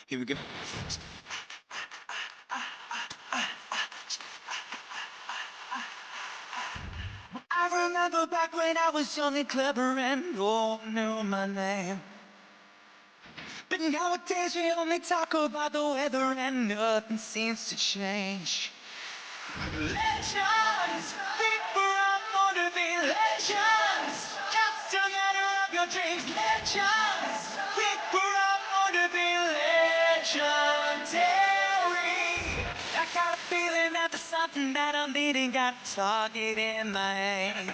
Here we go. I remember back when I was young and clever and all knew my name. But nowadays we only talk about the weather and nothing seems to change. Legends, people are born to be legends. Just a matter of your dreams. Legends, people are born to be legendary. I got a feeling that there's something that I'm needing. Got a target in my aim.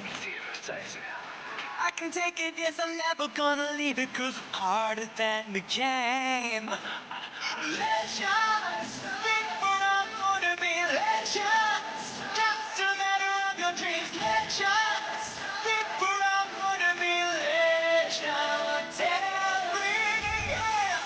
I can take it, yes, I'm never gonna leave it, 'cause I'm harder than the game. Legends, people are gonna be legends. Just a matter of your dreams. Legends, people are gonna be legendary. Yeah.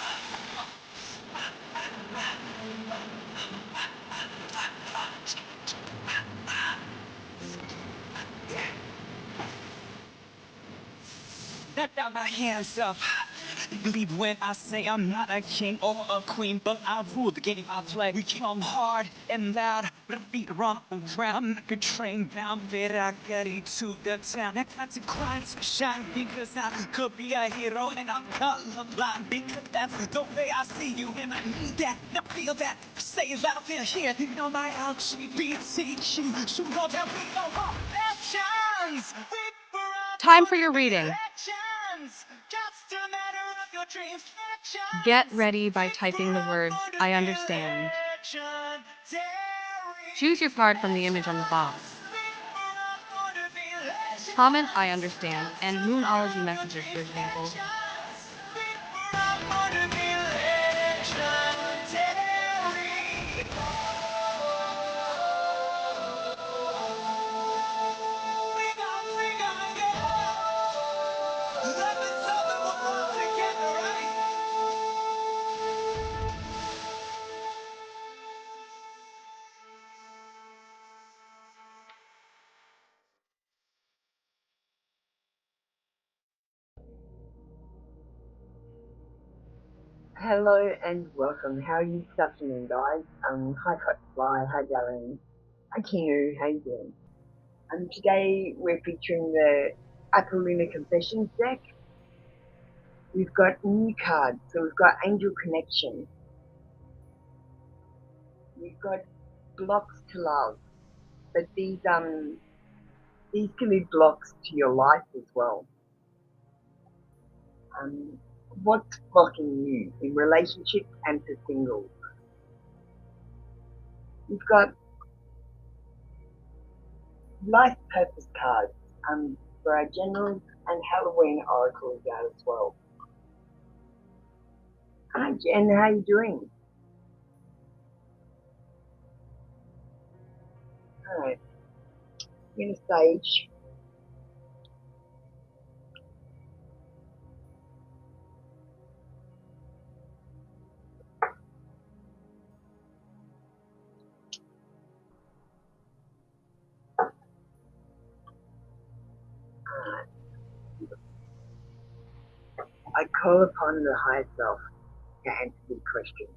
Let down my hands up. Believe when I say I'm not a king or a queen, but I rule the game I play. We come hard and loud, but feet run around like a train bound. But I get into the town. I got to grind to shine, because I could be a hero and I'm colorblind, because that's the way I see you, and I need that. Now feel that. Say it loud and here. You know my LGBTQ. So go down, we know our actions. Time for your reading. Just a matter of your dreams. Get ready by typing the words, I understand. Choose your card from the image on the box. Comment, I understand, and Moonology messages, for example. Hello and welcome. How are you this afternoon, guys? Hi Fly, hi Darren, hi Kinu, how you doing? Today we're featuring the Upper Lunar Confessions deck. We've got new cards, so we've got Angel Connection. We've got Blocks to Love, but these can be blocks to your life as well. What's blocking you in relationships and for singles? We've got life purpose cards for our generals, and Halloween oracles out as well. Hi Jen, how you doing? Alright, I'm gonna stage. I call upon the higher self to answer these questions.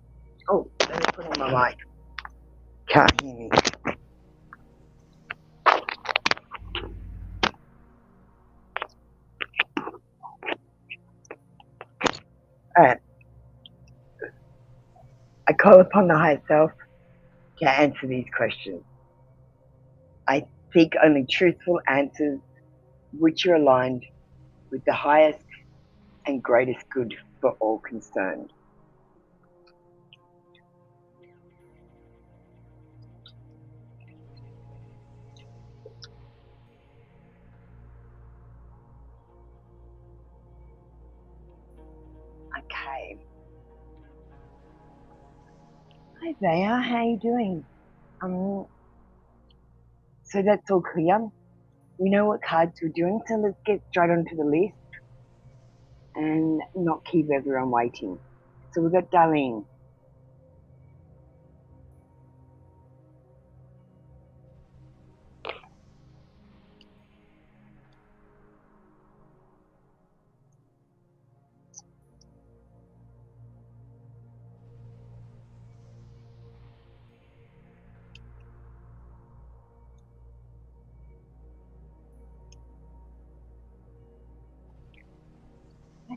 Oh, let me put on my mic. Can't hear me. Alright, I call upon the higher self to answer these questions. I seek only truthful answers which are aligned with the highest and greatest good for all concerned. Okay. Hi there, how you doing? So that's all clear. We know what cards we're doing, so let's get straight onto the list and not keep everyone waiting. So we've got Darlene.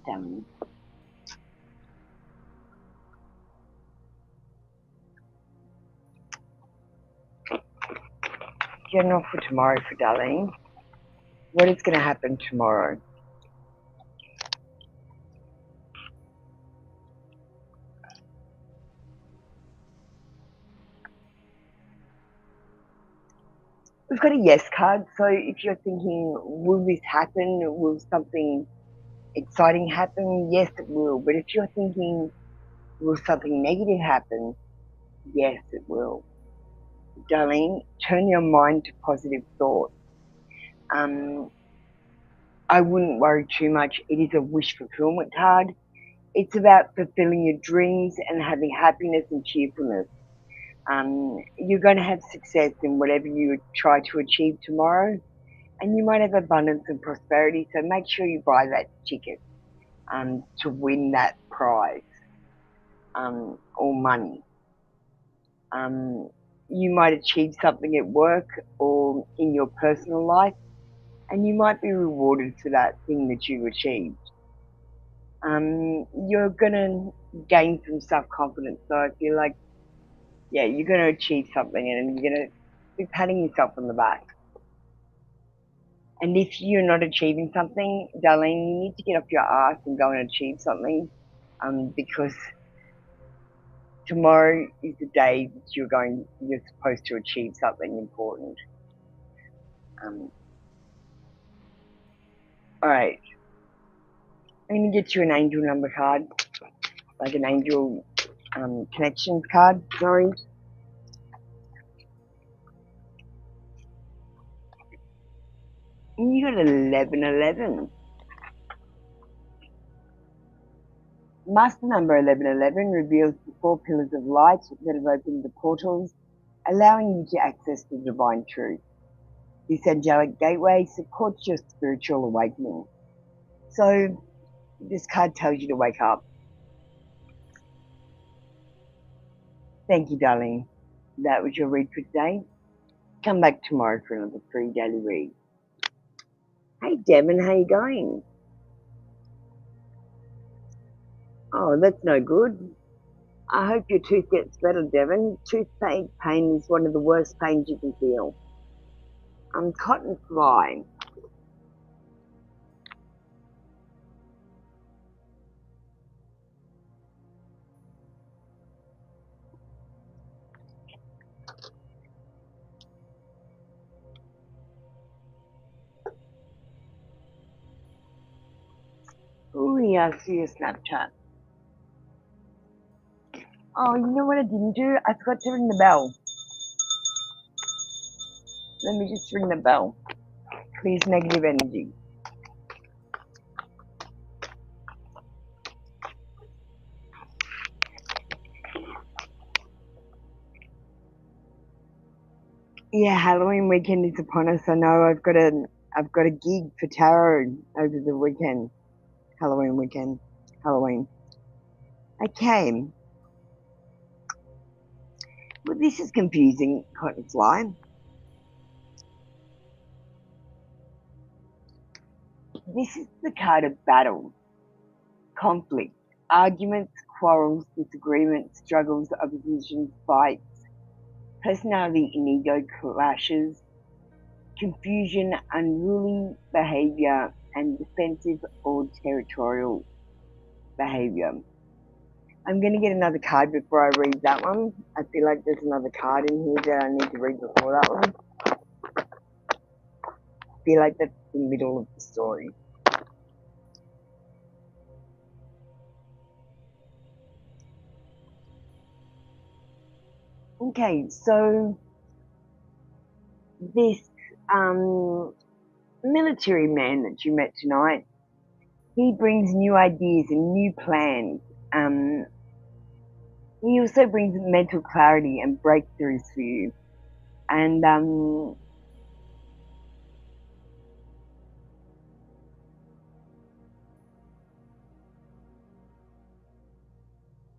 darling. General for tomorrow for Darlene. What is going to happen tomorrow? We've got a yes card, so if you're thinking, will this happen? Will something exciting happen? Yes, it will. But if you're thinking, will something negative happen? Yes, it will. Darlene, turn your mind to positive thoughts. I wouldn't worry too much. It is a wish fulfillment card. It's about fulfilling your dreams and having happiness and cheerfulness. You're going to have success in whatever you try to achieve tomorrow, and you might have abundance and prosperity, so make sure you buy that ticket to win that prize or money. You might achieve something at work or in your personal life, and you might be rewarded for that thing that you achieved. You're going to gain some self-confidence, so I feel like, yeah, you're going to achieve something and you're going to be patting yourself on the back. And if you're not achieving something, Darlene, you need to get off your ass and go and achieve something, because tomorrow is the day that you're supposed to achieve something important. All right, I'm going to get you an angel number card, like an angel connections card, sorry. And you got 1111. Master number 1111 reveals the 4 pillars of light that have opened the portals, allowing you to access the divine truth. This angelic gateway supports your spiritual awakening. So this card tells you to wake up. Thank you, darling. That was your read for today. Come back tomorrow for another free daily read. Hey, Devon, how you going? Oh, that's no good. I hope your tooth gets better, Devon. Toothache pain is one of the worst pains you can feel. Cotton fly. Oh, yeah, I see your Snapchat. Oh, you know what I didn't do? I forgot to ring the bell. Let me just ring the bell. Clears negative energy. Yeah, Halloween weekend is upon us. I know I've got a gig for tarot over the weekend. Halloween weekend. Halloween. Okay. Well, this is confusing, Cotton Fly. This is the card of battle, conflict, arguments, quarrels, disagreements, struggles, oppositions, fights, personality and ego clashes, confusion, unruly behavior, and defensive or territorial behavior. I'm going to get another card before I read that one. I feel like there's another card in here that I need to read before that one. I feel like that's the middle of the story. Okay, so this military man that you met tonight, he brings new ideas and new plans. He also brings mental clarity and breakthroughs for you. And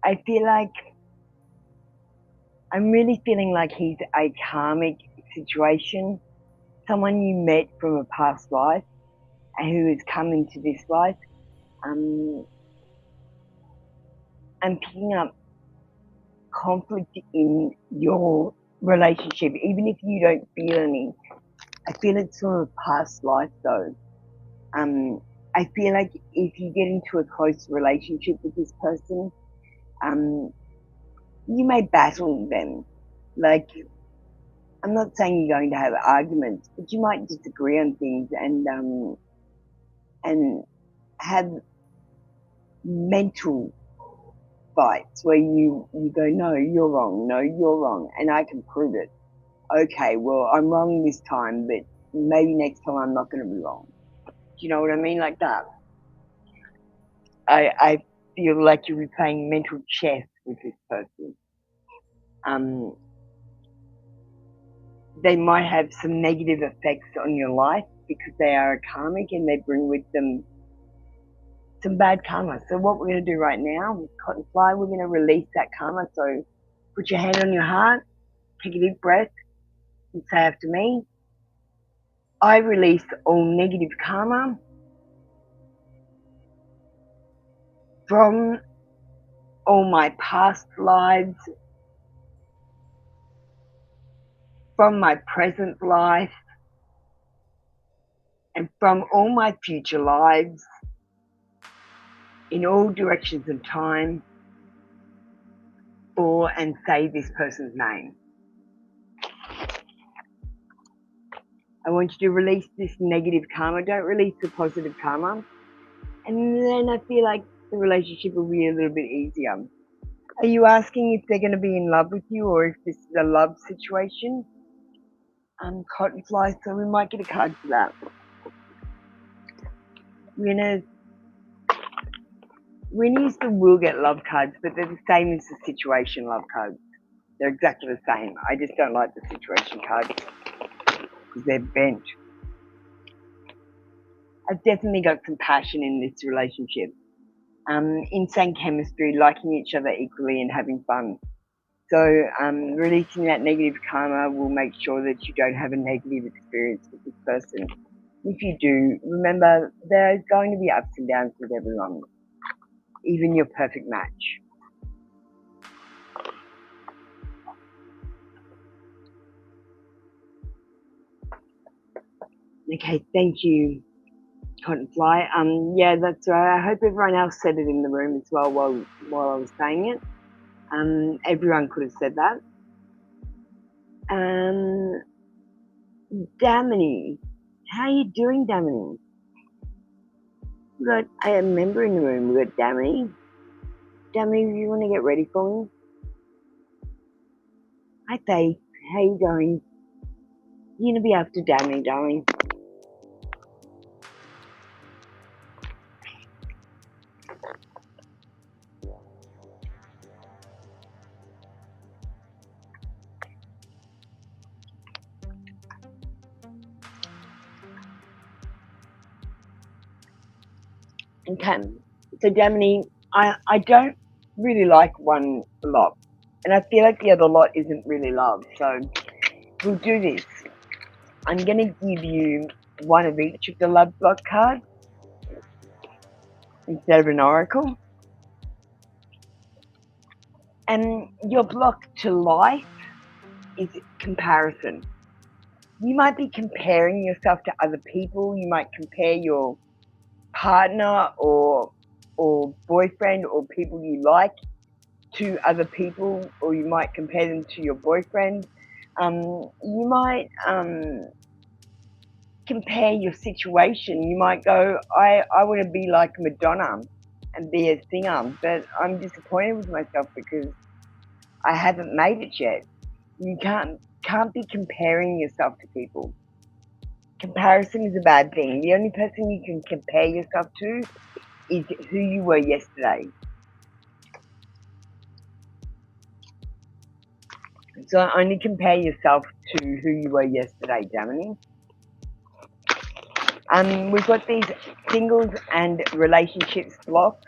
I feel like I'm really feeling like he's a karmic situation, someone you met from a past life and who has come into this life. I'm picking up conflict in your relationship, even if you don't feel any. I feel it's from a past life though. I feel like if you get into a close relationship with this person, you may battle them. Like, I'm not saying you're going to have arguments, but you might disagree on things and have mental fights where you go, no, you're wrong, no, you're wrong, and I can prove it. Okay, well, I'm wrong this time, but maybe next time I'm not going to be wrong. Do you know what I mean? Like that. I feel like you're playing mental chess with this person. They might have some negative effects on your life because they are a karmic and they bring with them some bad karma. So what we're going to do right now with Cotton Fly, we're going to release that karma. So put your hand on your heart, take a deep breath, and say after me, I release all negative karma from all my past lives, from my present life, and from all my future lives, in all directions of time, for and say this person's name. I want you to release this negative karma. Don't release the positive karma. And then I feel like the relationship will be a little bit easier. Are you asking if they're going to be in love with you or if this is a love situation? Cotton Fly, so we might get a card for that. We're going to use the will get love cards, but they're the same as the situation love cards. They're exactly the same. I just don't like the situation cards because they're bent. I've definitely got some passion in this relationship. Insane chemistry, liking each other equally and having fun. So releasing that negative karma will make sure that you don't have a negative experience with this person. If you do, remember there's going to be ups and downs with everyone, even your perfect match. Okay, thank you, Cotton Fly. Yeah, that's right. I hope everyone else said it in the room as well while I was saying it. Everyone could have said that. Damini, how are you doing, Damini? We got a member in the room. We got Damini. Damini, you want to get ready for me? Hi, Faith. How you going? You're gonna be after Damini, darling. Okay, so Damini, I don't really like one lot, and I feel like the other lot isn't really love, so we'll do this. I'm going to give you one of each of the love block cards instead of an oracle. And your block to life is comparison. You might be comparing yourself to other people. You might compare your partner or boyfriend or people you like to other people, or you might compare them to your boyfriend. You might compare your situation. You might go, I want to be like Madonna and be a singer, but I'm disappointed with myself because I haven't made it yet. You can't be comparing yourself to people. Comparison is a bad thing. The only person you can compare yourself to is who you were yesterday. So only compare yourself to who you were yesterday, Damini. We've got these singles and relationships blocked.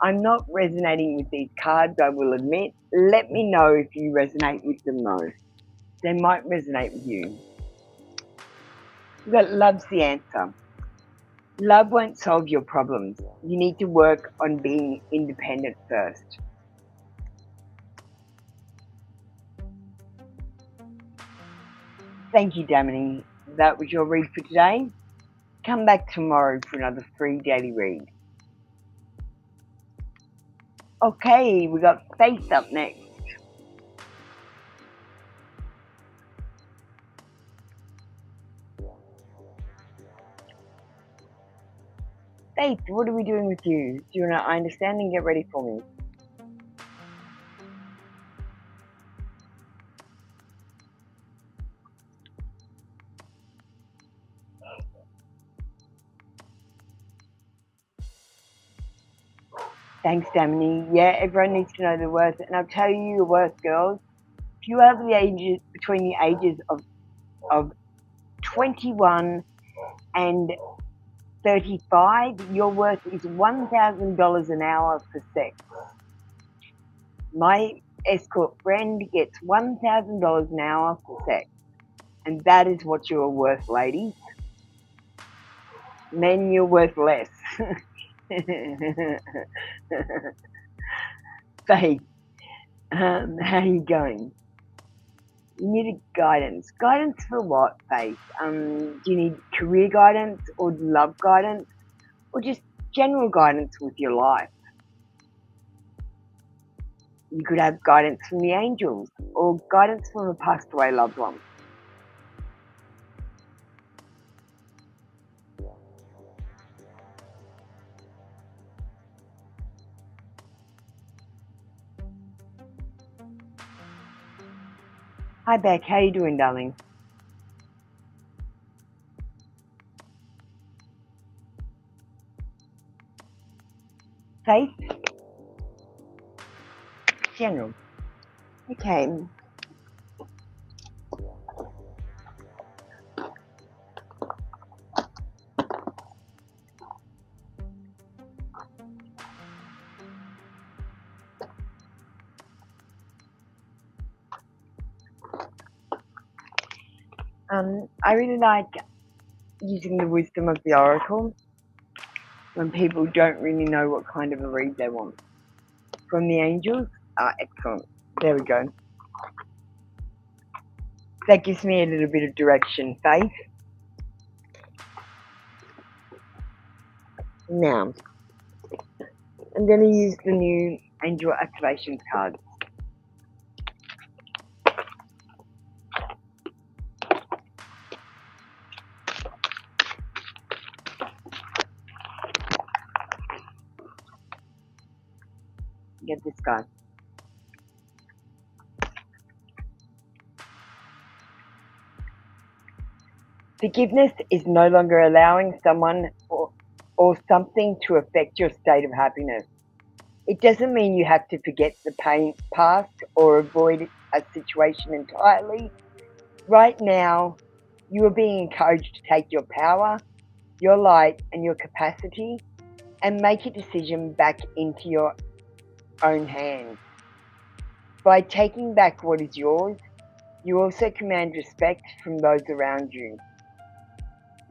I'm not resonating with these cards, I will admit. Let me know if you resonate with them though. They might resonate with you. We've got love's the answer. Love won't solve your problems. You need to work on being independent first. Thank you, Damini. That was your read for today. Come back tomorrow for another free daily read. Okay, we got Faith up next. Faith, what are we doing with you? Do you want to understand and get ready for me? Thanks, Damini. Yeah, everyone needs to know their worth, and I'll tell you your worth, girls. If you are between the ages of 21 and 35, your worth is $1,000 an hour for sex. My escort friend gets $1,000 an hour for sex, and that is what you are worth, ladies. Men, you're worth less. Faith, how are you going? You need guidance. Guidance for what, Faith? Do you need career guidance or love guidance or just general guidance with your life? You could have guidance from the angels or guidance from a passed away loved one. Hi, Beck. How you doing, darling? Faith? General. Okay. I really like using the wisdom of the oracle when people don't really know what kind of a read they want. From the angels, excellent. There we go. That gives me a little bit of direction, Faith. Now, I'm going to use the new angel activation card. Get this guy. Forgiveness is no longer allowing someone or something to affect your state of happiness. It doesn't mean you have to forget the past or avoid a situation entirely. Right now, you are being encouraged to take your power, your light, and your capacity and make a decision back into your own hands. By taking back what is yours, you also command respect from those around you.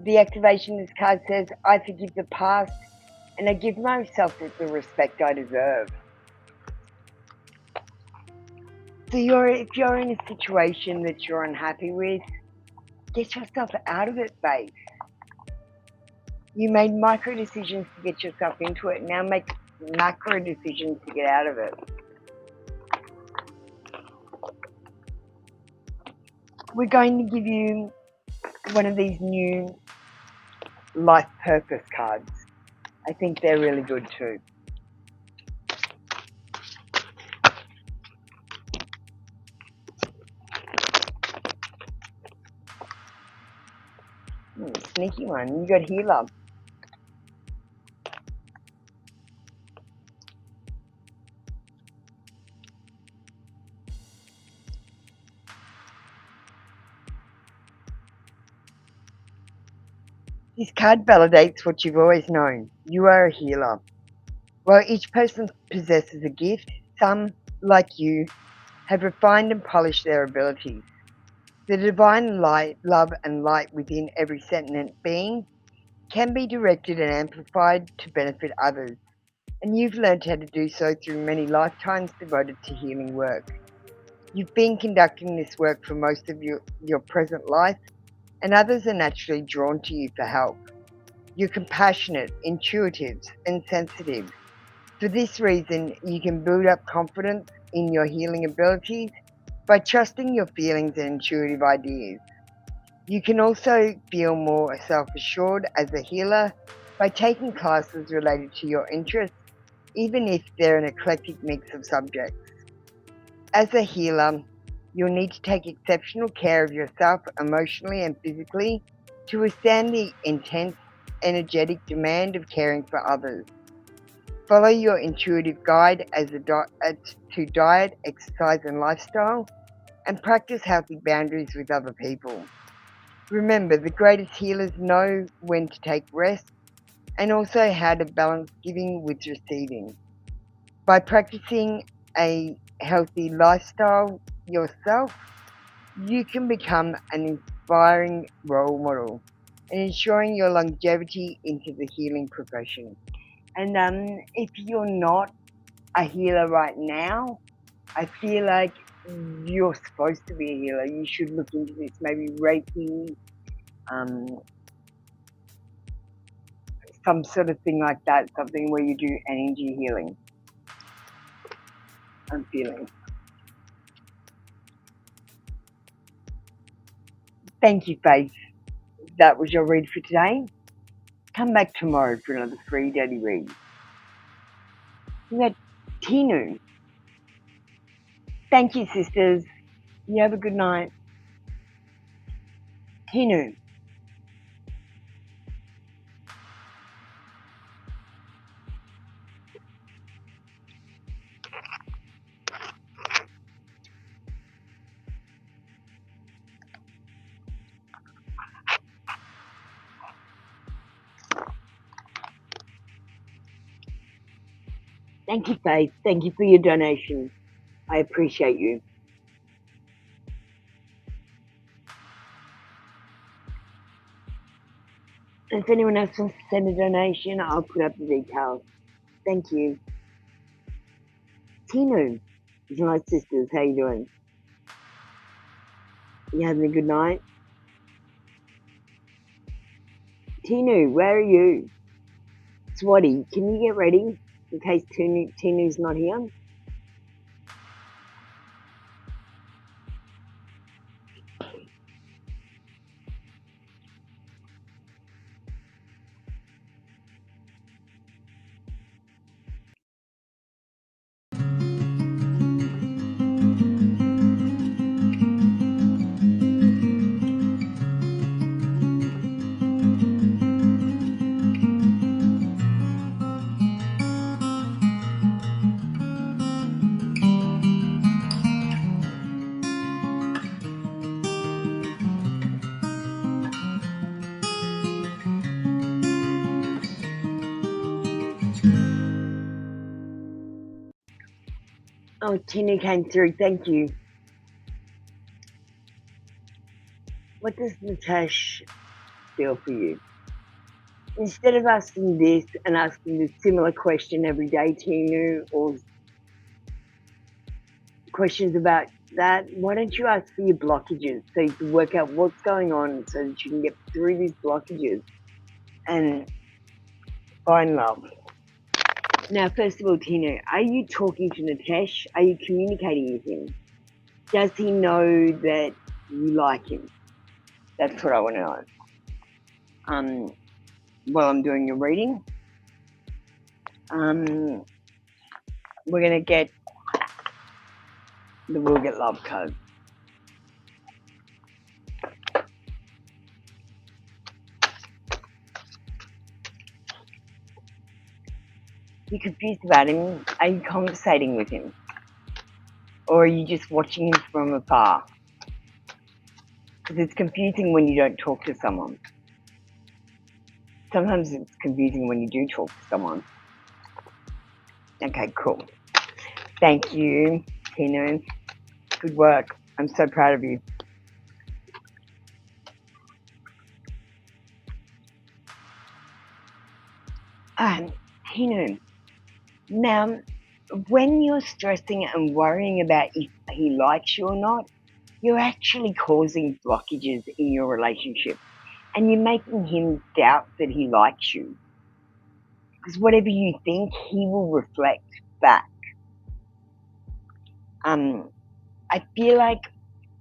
The activation of this card says, I forgive the past and I give myself the respect I deserve. So if you're in a situation that you're unhappy with, get yourself out of it, Faith. You made micro decisions to get yourself into it. Now make macro decisions to get out of it. We're going to give you one of these new life purpose cards. I think they're really good too. Sneaky one. You got healer. This card validates what you've always known. You are a healer. While each person possesses a gift, some, like you, have refined and polished their abilities. The divine light, love and light within every sentient being can be directed and amplified to benefit others, and you've learned how to do so through many lifetimes devoted to healing work. You've been conducting this work for most of your present life, and others are naturally drawn to you for help. You're compassionate, intuitive, and sensitive. For this reason, you can build up confidence in your healing abilities by trusting your feelings and intuitive ideas. You can also feel more self-assured as a healer by taking classes related to your interests, even if they're an eclectic mix of subjects. As a healer, you'll need to take exceptional care of yourself emotionally and physically to withstand the intense, energetic demand of caring for others. Follow your intuitive guide to diet, exercise, and lifestyle, and practice healthy boundaries with other people. Remember, the greatest healers know when to take rest and also how to balance giving with receiving. By practicing a healthy lifestyle yourself, you can become an inspiring role model and ensuring your longevity into the healing profession. And if you're not a healer right now, I feel like you're supposed to be a healer. You should look into this, maybe Reiki, some sort of thing like that, something where you do energy healing. I'm feeling. Thank you, Faith. That was your read for today. Come back tomorrow for another free daily read. We got Tinu. Thank you, sisters. You have a good night. Tinu. Thank you, Faith. Thank you for your donation. I appreciate you. And if anyone else wants to send a donation, I'll put up the details. Thank you. Tinu. My sisters, how you doing? You having a good night? Tinu, where are you? Swatty, can you get ready in case Tinu's not here? Oh, Tinu came through. Thank you. What does Natasha feel for you? Instead of asking this and asking the similar question every day, Tinu, or questions about that, why don't you ask for your blockages so you can work out what's going on so that you can get through these blockages and find love. Now, first of all, Tinu, are you talking to Natesh? Are you communicating with him? Does he know that you like him? That's what I want to know. While I'm doing your reading, we're going to get the We'll Get Love card. You're confused about him. Are you conversating with him? Or are you just watching him from afar? Because it's confusing when you don't talk to someone. Sometimes it's confusing when you do talk to someone. Okay, cool. Thank you, Tinu. Good work. I'm so proud of you. Hinu, now, when you're stressing and worrying about if he likes you or not, you're actually causing blockages in your relationship, and you're making him doubt that he likes you. Because whatever you think, he will reflect back. I feel like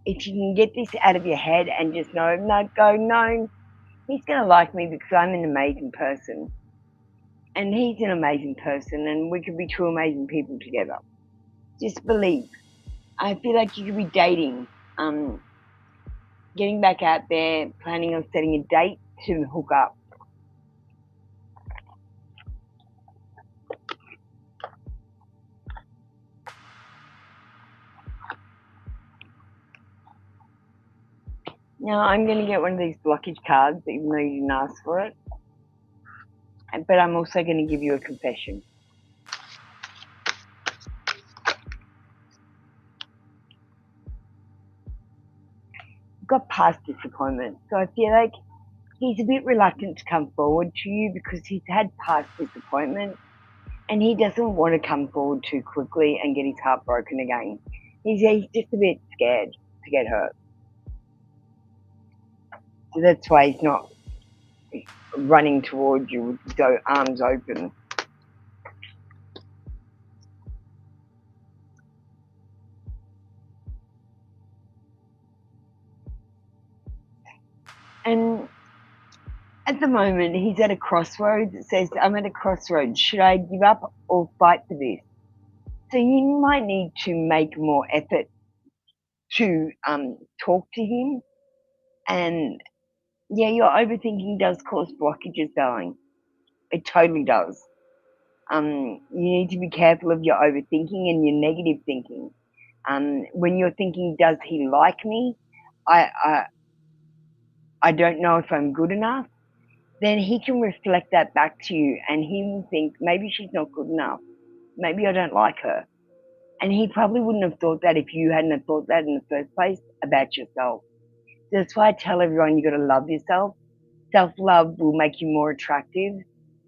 if you can get this out of your head and just know, no, he's going to like me because I'm an amazing person. And he's an amazing person, and we could be two amazing people together. Just believe. I feel like you could be dating, getting back out there, planning on setting a date to hook up. Now, I'm going to get one of these blockage cards, even though you didn't ask for it. But I'm also going to give you a confession. You've got past disappointment. So I feel like he's a bit reluctant to come forward to you because he's had past disappointment, and he doesn't want to come forward too quickly and get his heart broken again. He's just a bit scared to get hurt. So that's why he's not running towards you with his arms open. And at the moment, he's at a crossroads. It says, I'm at a crossroads. Should I give up or fight for this? So you might need to make more effort to talk to him. And yeah, your overthinking does cause blockages, darling. It totally does. You need to be careful of your overthinking and your negative thinking. When you're thinking, does he like me? I don't know if I'm good enough. Then he can reflect that back to you, and he will think, maybe she's not good enough. Maybe I don't like her. And he probably wouldn't have thought that if you hadn't have thought that in the first place about yourself. So that's why I tell everyone you got to love yourself. Self-love will make you more attractive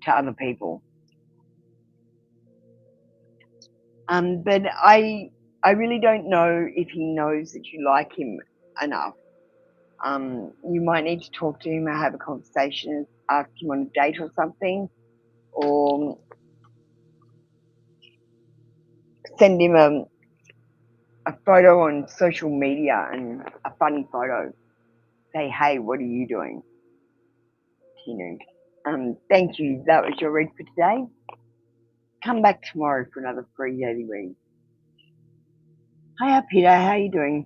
to other people. But I really don't know if he knows that you like him enough. You might need to talk to him or have a conversation, ask him on a date or something, or send him a photo on social media, and a funny photo. Say, hey, what are you doing? Thank you. That was your read for today. Come back tomorrow for another free daily read. Hiya, Peter. How you doing?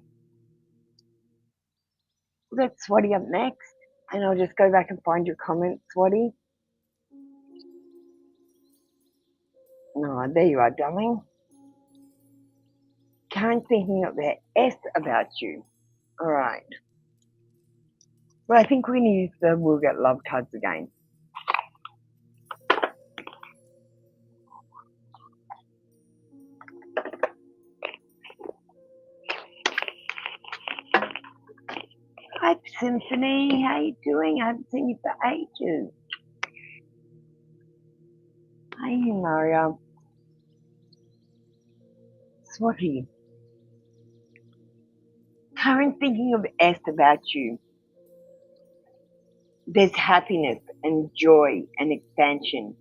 Let's Swati up next, and I'll just go back and find your comments, Swati. No, there you are, darling. Karen's thinking of the S about you. All right. Well, I think we're going to use the We'll Get Love cards again. Hi, Symphony. How you doing? I haven't seen you for ages. Hi, Maria. Swati. Karen's thinking of S about you. There's happiness and joy and expansion.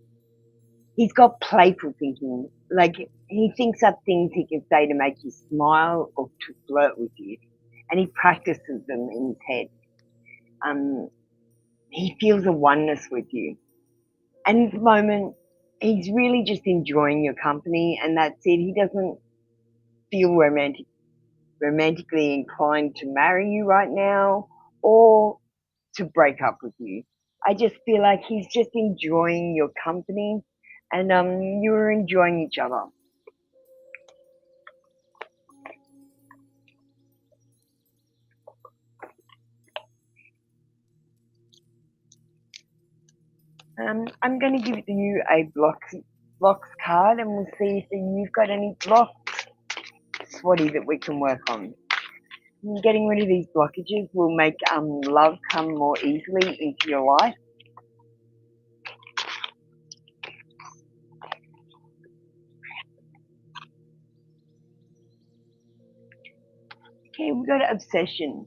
He's got playful thinking. Like, he thinks up things he can say to make you smile or to flirt with you. And he practices them in his head. He feels a oneness with you. And at the moment, he's really just enjoying your company, and that's it. He doesn't feel romantically inclined to marry you right now or to break up with you. I just feel like he's just enjoying your company, and you're enjoying each other. I'm going to give you a blocks card, and we'll see if you've got any blocks, Swati, that we can work on. Getting rid of these blockages will make love come more easily into your life. Okay, we've got obsession.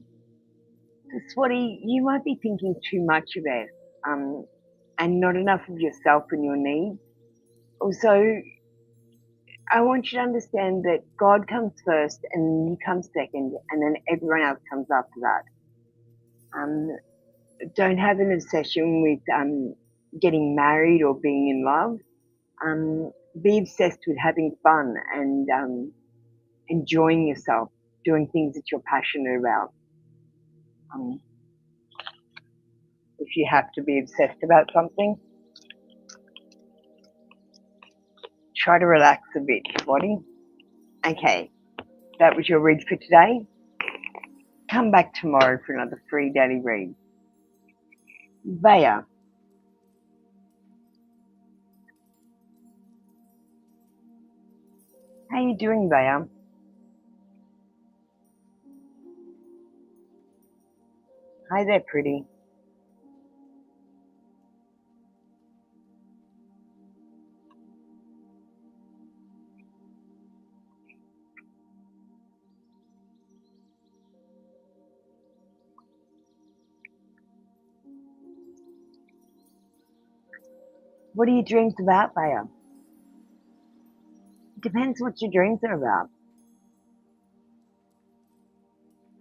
So, Swati, you might be thinking too much about and not enough of yourself and your needs. Also, I want you to understand that God comes first and you come second, and then everyone else comes after that. Don't have an obsession with getting married or being in love. Be obsessed with having fun and enjoying yourself, doing things that you're passionate about. If you have to be obsessed about something, try to relax a bit, Swati. Okay, that was your read for today. Come back tomorrow for another free daily read. Vaya. How you doing, Vaya? Hi there, pretty. What are your dreams about, Vaya? It depends what your dreams are about.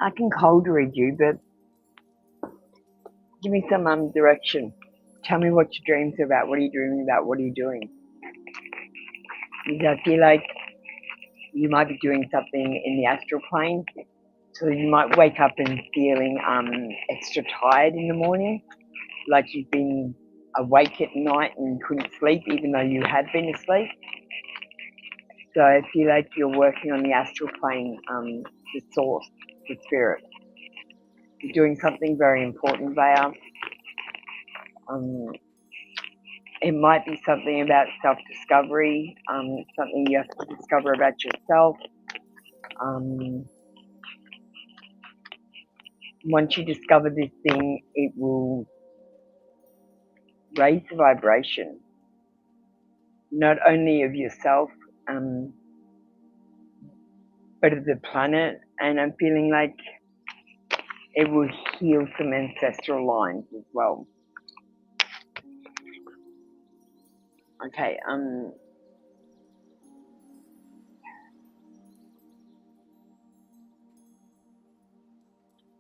I can cold read you, but give me some direction. Tell me what your dreams are about. What are you dreaming about? What are you doing? Because I feel like you might be doing something in the astral plane. So you might wake up and feeling extra tired in the morning, like you've been awake at night and couldn't sleep even though you had been asleep. So I feel like you're working on the astral plane, the source, the spirit. You're doing something very important there. It might be something about self-discovery, something you have to discover about yourself. Once you discover this thing, it will raise the vibration, not only of yourself, but of the planet. And I'm feeling like it will heal some ancestral lines as well. Okay,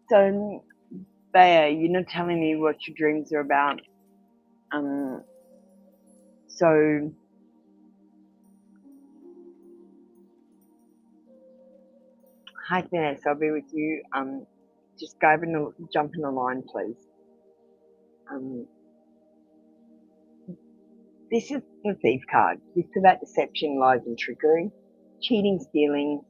so Bea, you're not telling me what your dreams are about. So hi Vanessa, I'll be with you. Just jump in the line, please. This is the Thief card. This is about deception, lies, and trickery, cheating, stealing,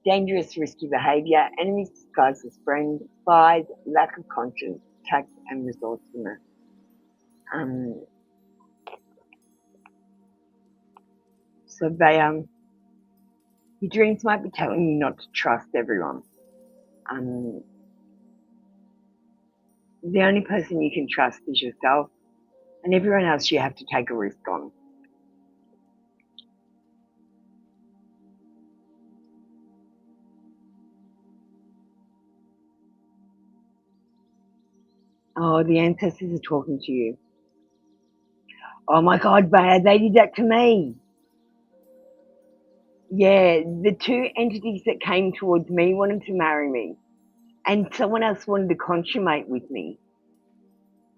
dangerous, risky behaviour, enemies disguised as friends, spies, lack of conscience, tact, and resourcefulness. So they your dreams might be telling you not to trust everyone. The only person you can trust is yourself, and everyone else you have to take a risk on. Oh, the ancestors are talking to you. Oh my God, Bea, they did that to me. Yeah, the two entities that came towards me wanted to marry me, and someone else wanted to consummate with me.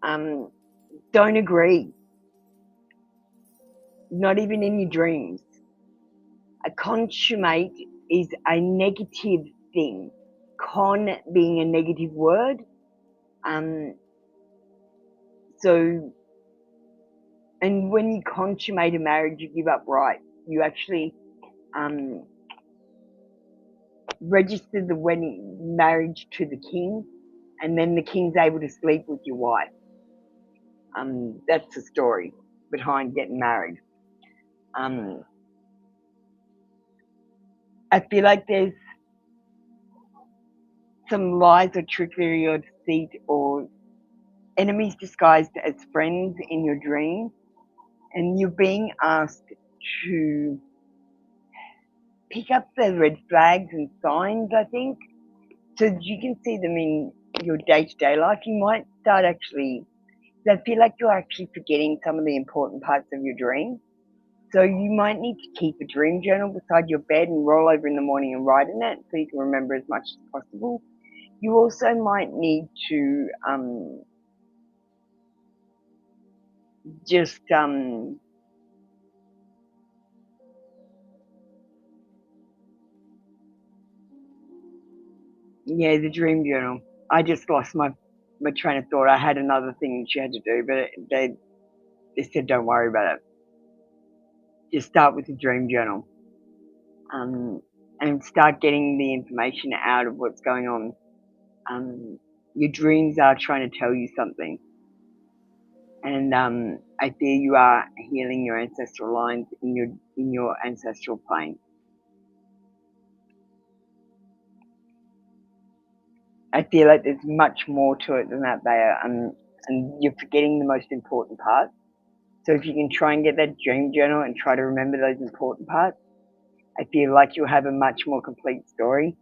Don't agree. Not even in your dreams. A consummate is a negative thing. Con being a negative word. So, and when you consummate a marriage, you give up rights. You actually register the wedding marriage to the king, and then the king's able to sleep with your wife. That's the story behind getting married. I feel like there's some lies or trickery or deceit or enemies disguised as friends in your dream, and you're being asked to pick up the red flags and signs, I think, so that you can see them in your day-to-day life. You might start actually, I feel like you're actually forgetting some of the important parts of your dream. So you might need to keep a dream journal beside your bed and roll over in the morning and write in it so you can remember as much as possible. You also might need to just yeah, the dream journal. I just lost my train of thought. I had another thing she had to do, but they said don't worry about it. Just start with the dream journal, and start getting the information out of what's going on. Your dreams are trying to tell you something, and I feel you are healing your ancestral lines in your ancestral plane. I feel like there's much more to it than that, Bea, and you're forgetting the most important part. So if you can try and get that dream journal and try to remember those important parts, I feel like you'll have a much more complete story.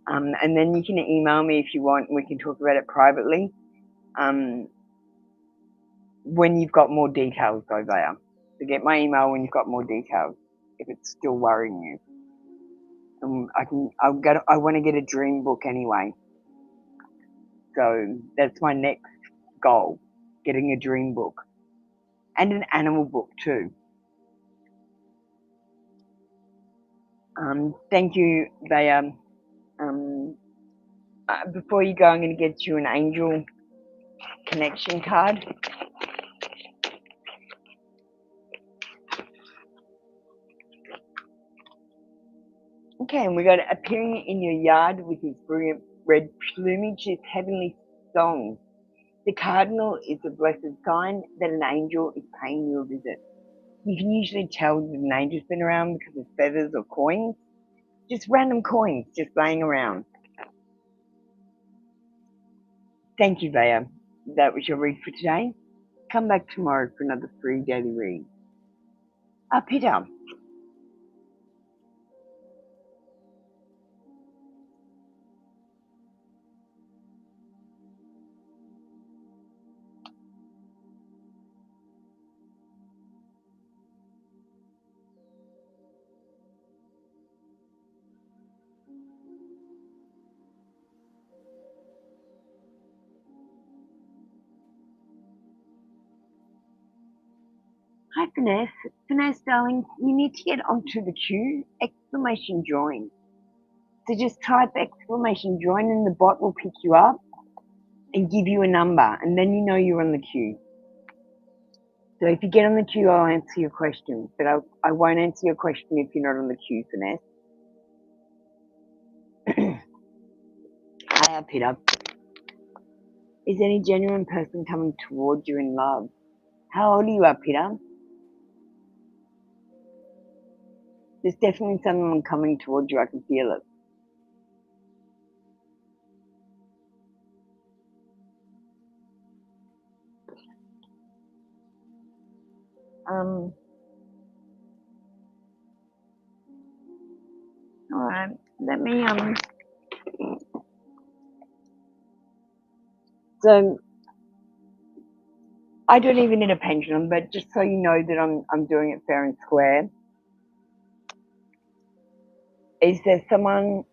And then you can email me if you want, and we can talk about it privately. When you've got more details, though, Bea. So get my email when you've got more details, if it's still worrying you. I want to get a dream book anyway. So that's my next goal, getting a dream book. And an animal book too. Thank you, Bea. Before you go, I'm going to get you an angel connection card. Okay, and we got appearing in your yard with his brilliant red plumage, his heavenly song. The cardinal is a blessed sign that an angel is paying you a visit. You can usually tell that an angel's been around because of feathers or coins, just random coins just laying around. Thank you, Bea. That was your read for today. Come back tomorrow for another free daily read. Peter. Hi, Finesse. Finesse, darling, you need to get onto the queue. Exclamation join. So just type exclamation join and the bot will pick you up and give you a number, and then you know you're on the queue. So if you get on the queue, I'll answer your question, but I won't answer your question if you're not on the queue, Finesse. Hi, Peter. Is any genuine person coming towards you in love? How old are you, Peter? There's definitely someone coming towards you. I can feel it. All right. Let me So I don't even need a pendulum, but just so you know that I'm doing it fair and square. Is there someone?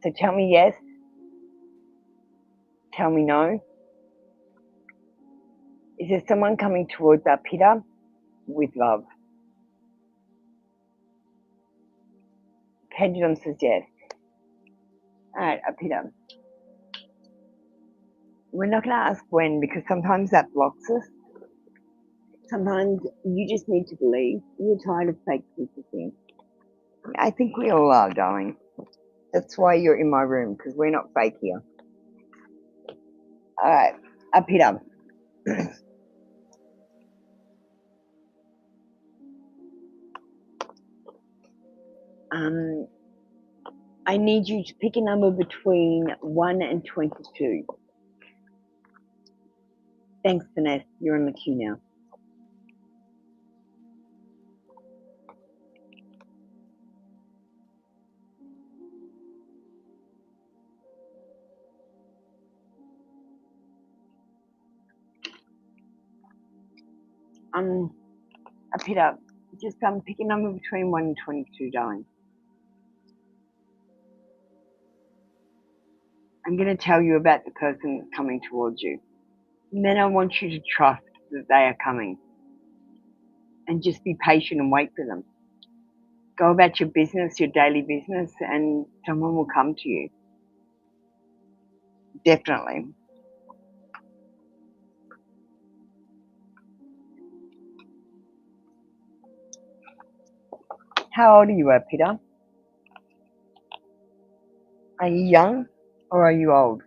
So tell me yes. Tell me no. Is there someone coming towards our Peter with love? Pendulum says yes. All right, Peter. We're not going to ask when because sometimes that blocks us. Sometimes you just need to believe. You're tired of fake secrecy. I think we all are, darling. That's why you're in my room, because we're not fake here. All right, Peter. I need you to pick a number between 1 and 22. Thanks, Vanessa. You're on the queue now. Up it up. Just pick a number between 1 and 22, darling. I'm going to tell you about the person that's coming towards you. And then I want you to trust that they are coming. And just be patient and wait for them. Go about your business, your daily business, and someone will come to you. Definitely. How old are you, Peter? Are you young or are you old?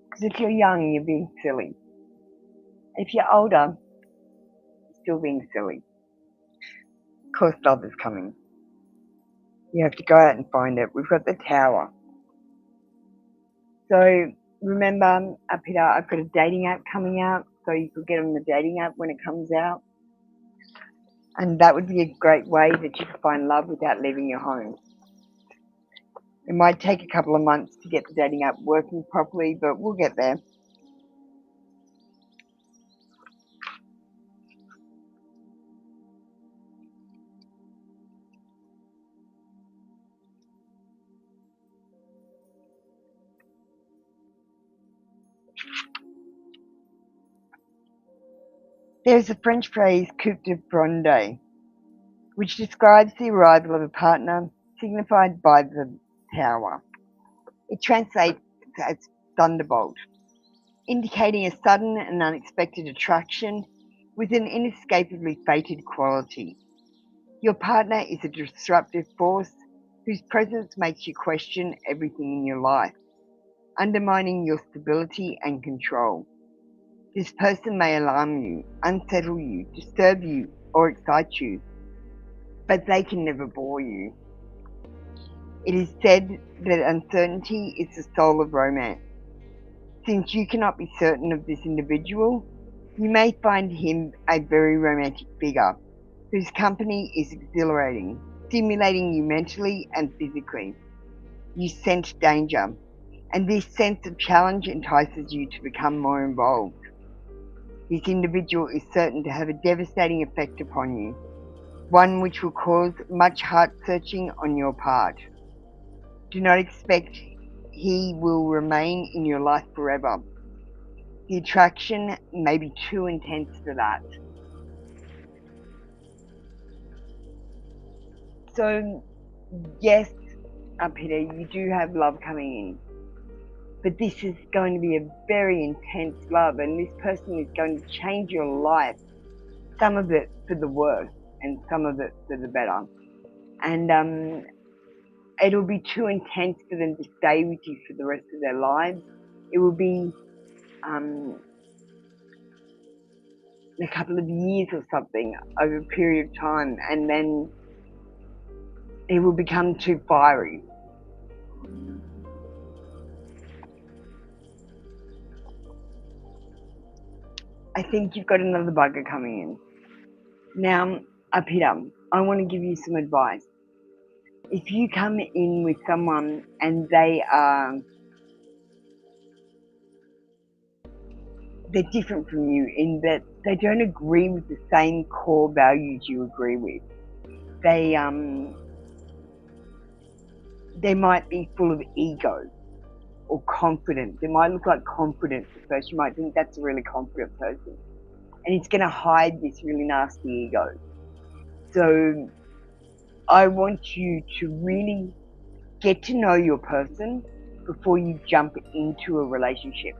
Because if you're young, you're being silly. If you're older, you're still being silly. Of course, love is coming. You have to go out and find it. We've got the Tower. So remember, Peter, I've got a dating app coming out, so you could get on the dating app when it comes out. And that would be a great way that you could find love without leaving your home. It might take a couple of months to get the dating app working properly, but we'll get there. There's a French phrase, coup de fronde, which describes the arrival of a partner signified by the Tower. It translates as thunderbolt, indicating a sudden and unexpected attraction with an inescapably fated quality. Your partner is a disruptive force whose presence makes you question everything in your life, undermining your stability and control. This person may alarm you, unsettle you, disturb you, or excite you, but they can never bore you. It is said that uncertainty is the soul of romance. Since you cannot be certain of this individual, you may find him a very romantic figure whose company is exhilarating, stimulating you mentally and physically. You sense danger, and this sense of challenge entices you to become more involved. This individual is certain to have a devastating effect upon you, one which will cause much heart-searching on your part. Do not expect he will remain in your life forever. The attraction may be too intense for that. So, yes, Peter, you do have love coming in. But this is going to be a very intense love, and this person is going to change your life. Some of it for the worse, and some of it for the better. And it'll be too intense for them to stay with you for the rest of their lives. It will be a couple of years or something over a period of time, and then it will become too fiery. I think you've got another bugger coming in. Now, Peter, I want to give you some advice. If you come in with someone and they're different from you in that they don't agree with the same core values you agree with, they might be full of ego or confident. They might look like confidence at first. You might think that's a really confident person, and it's going to hide this really nasty ego. So I want you to really get to know your person before you jump into a relationship.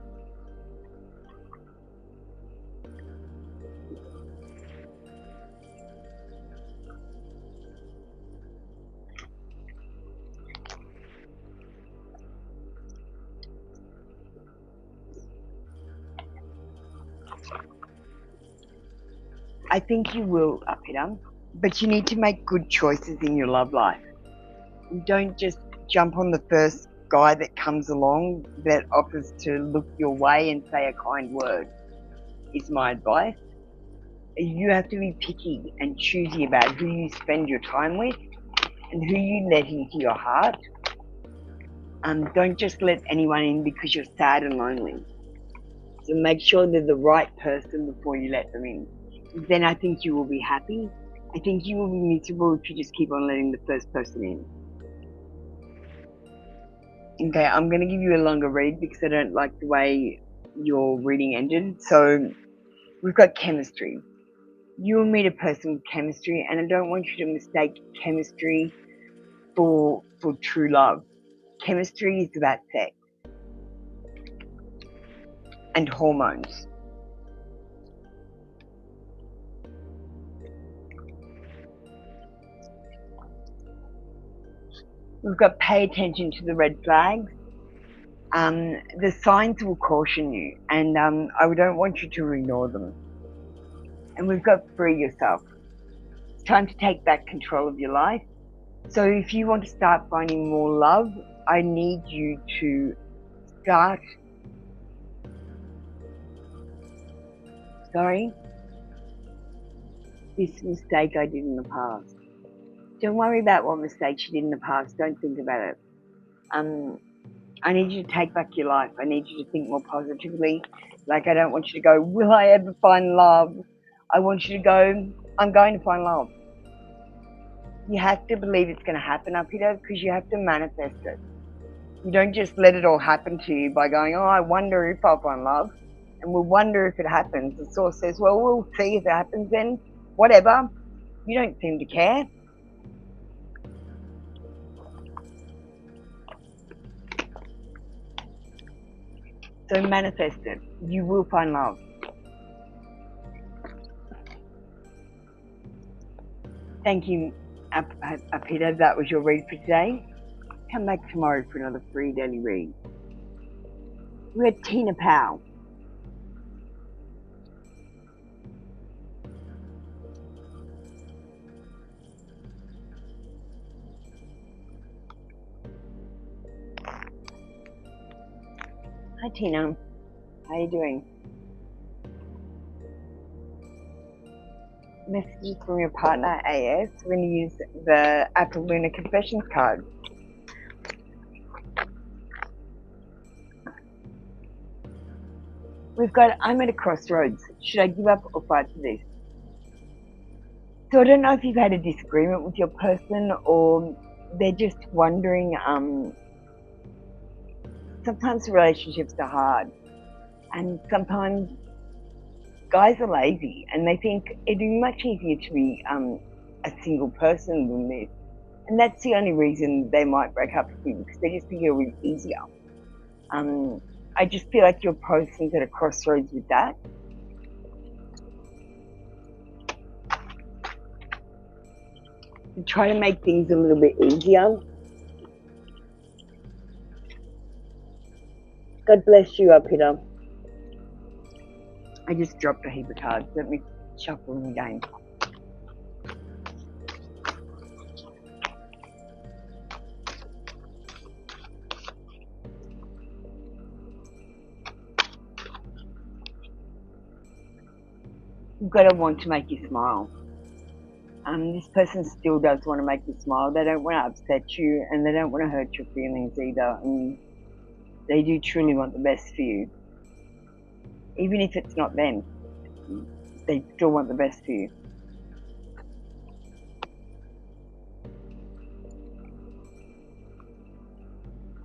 I think you will, Peter, but you need to make good choices in your love life. Don't just jump on the first guy that comes along that offers to look your way and say a kind word, is my advice. You have to be picky and choosy about who you spend your time with and who you let into your heart. Don't just let anyone in because you're sad and lonely. So make sure they're the right person before you let them in. Then I think you will be happy. I think you will be miserable if you just keep on letting the first person in. Okay, I'm going to give you a longer read because I don't like the way your reading ended. So we've got chemistry. You will meet a person with chemistry, and I don't want you to mistake chemistry for true love. Chemistry is about sex and hormones. We've got pay attention to the red flags. The signs will caution you, and I don't want you to ignore them. And we've got free yourself. It's time to take back control of your life. So if you want to start finding more love, I need you to start. This mistake I did in the past. Don't worry about what mistakes you did in the past. Don't think about it. I need you to take back your life. I need you to think more positively. Like, I don't want you to go, will I ever find love? I want you to go, I'm going to find love. You have to believe it's going to happen up here because you have to manifest it. You don't just let it all happen to you by going, oh, I wonder if I'll find love. And we'll wonder if it happens. The source says, well, we'll see if it happens then. Whatever. You don't seem to care. So manifest it. You will find love. Thank you, Apita. That was your read for today. Come back tomorrow for another free daily read. We're Tina Powell. Hi Tina, how are you doing? Messages from your partner AS. We're going to use the Apple Lunar Confessions card. We've got, I'm at a crossroads. Should I give up or fight for this? So I don't know if you've had a disagreement with your person or they're just wondering, sometimes relationships are hard and sometimes guys are lazy and they think it'd be much easier to be a single person than this. And that's the only reason they might break up with you because they just think it'll be easier. I just feel like your person's at a crossroads with that. And try to make things a little bit easier. God bless you, Peter. I just dropped a heap of cards. Let me shuffle them again. You've got to want to make you smile. This person still does want to make you smile. They don't want to upset you and they don't want to hurt your feelings either. And they do truly want the best for you. Even if it's not them, they still want the best for you.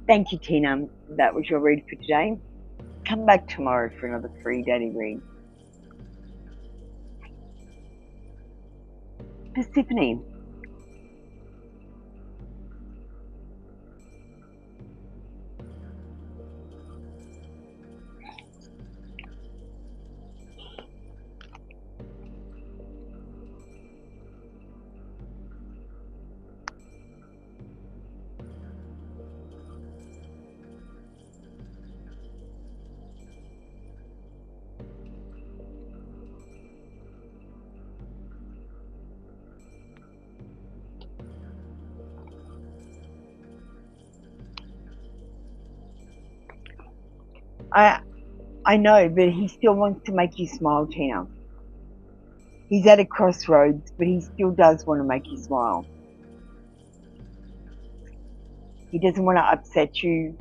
Thank you, Tina. That was your read for today. Come back tomorrow for another free daily read. Persephone. I know, but he still wants to make you smile, Tina. He's at a crossroads, but he still does want to make you smile. He doesn't want to upset you.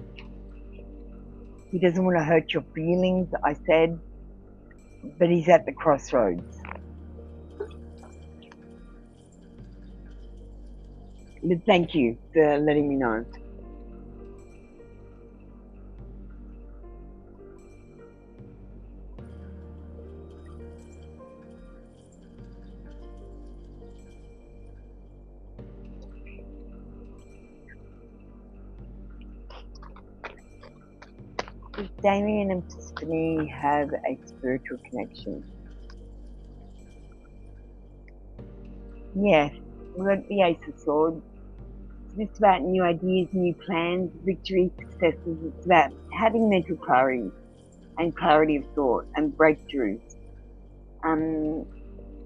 He doesn't want to hurt your feelings, I said, but he's at the crossroads. But thank you for letting me know. Does Damien and Tiffany have a spiritual connection? Yes, we've got the Ace of Swords. It's about new ideas, new plans, victories, successes. It's about having mental clarity and clarity of thought and breakthroughs.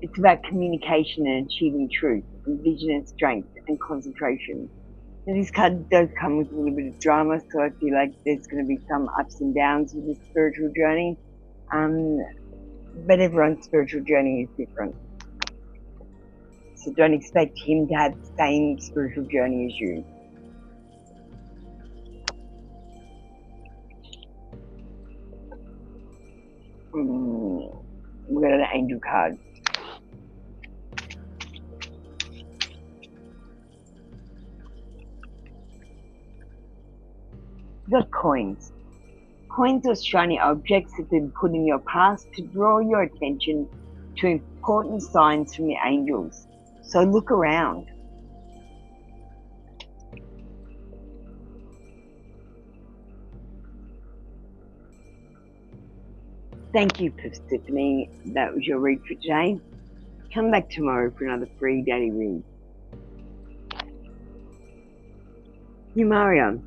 It's about communication and achieving truth, and vision and strength and concentration. Now, this card does come with a little bit of drama, so I feel like there's going to be some ups and downs with this spiritual journey. But everyone's spiritual journey is different. So don't expect him to have the same spiritual journey as you. We got an angel card. We got coins. Coins are shiny objects that have been put in your past to draw your attention to important signs from the angels. So look around. Thank you, Tiffany. That was your read for today. Come back tomorrow for another free daily read. Mario.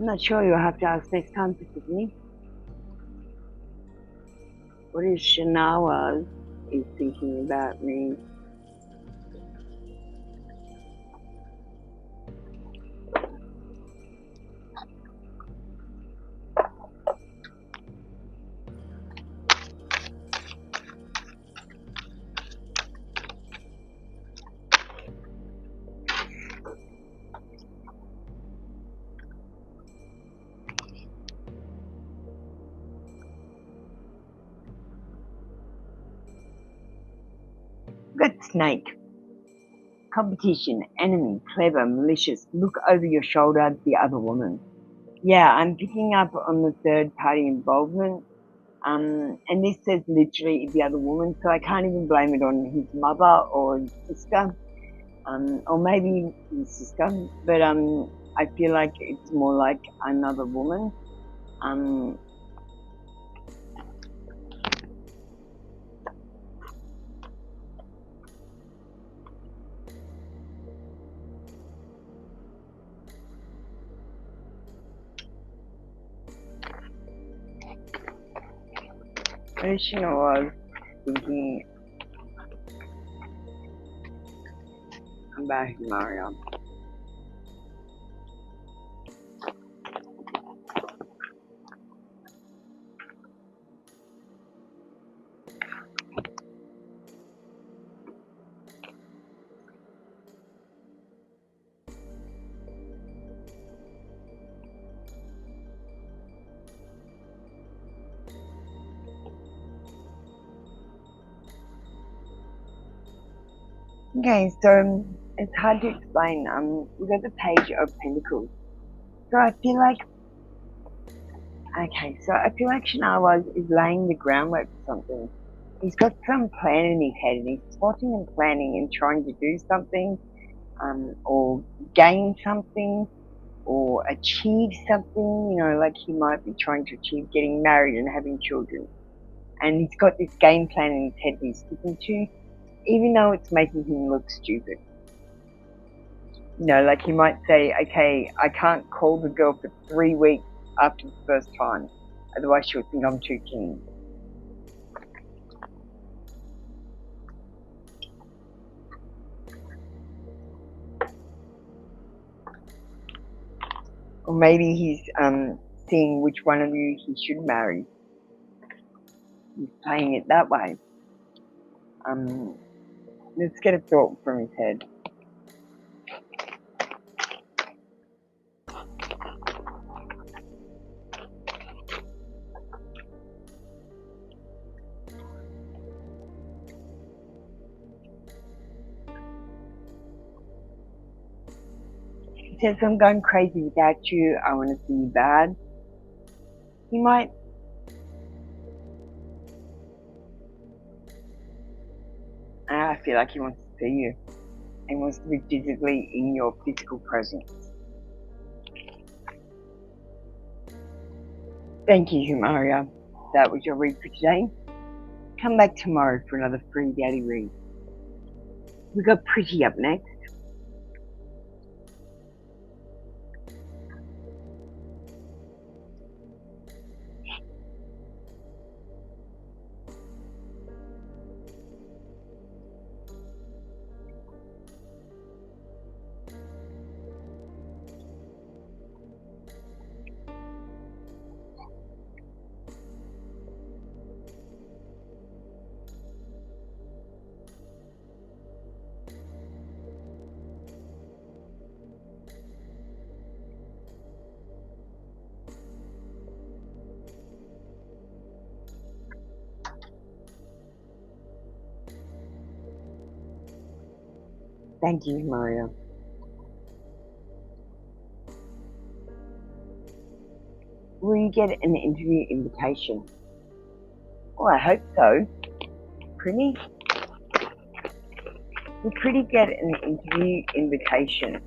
I'm not sure, you'll have to ask next time, Tiffany. What is Shanawa is thinking about me? Got snake. Competition, enemy, clever, malicious, look over your shoulder at the other woman. Yeah, I'm picking up on the third party involvement. And this says literally the other woman, so I can't even blame it on his mother or his sister, or maybe his sister, but I feel like it's more like another woman. Finishing I was thinking about Mario. Okay, so it's hard to explain. We got the Page of Pentacles. So I feel like, Shanawa is laying the groundwork for something. He's got some plan in his head, and he's plotting and planning and trying to do something, or gain something, or achieve something. You know, like he might be trying to achieve getting married and having children. And he's got this game plan in his head that he's sticking to, even though it's making him look stupid. You know, like he might say, okay, I can't call the girl for 3 weeks after the first time, otherwise she'll think I'm too keen. Or maybe he's seeing which one of you he should marry. He's playing it that way. Let's get a thought from his head. He says, I'm going crazy without you. I want to see you bad. He might. I feel like he wants to see you. He wants to be physically in your physical presence. Thank you, Humaria. That was your read for today. Come back tomorrow for another free daily read. We got Pretty up next. Thank you, Humaria. Will you get an interview invitation? Well, I hope so. Pretty? Will Pretty get an interview invitation?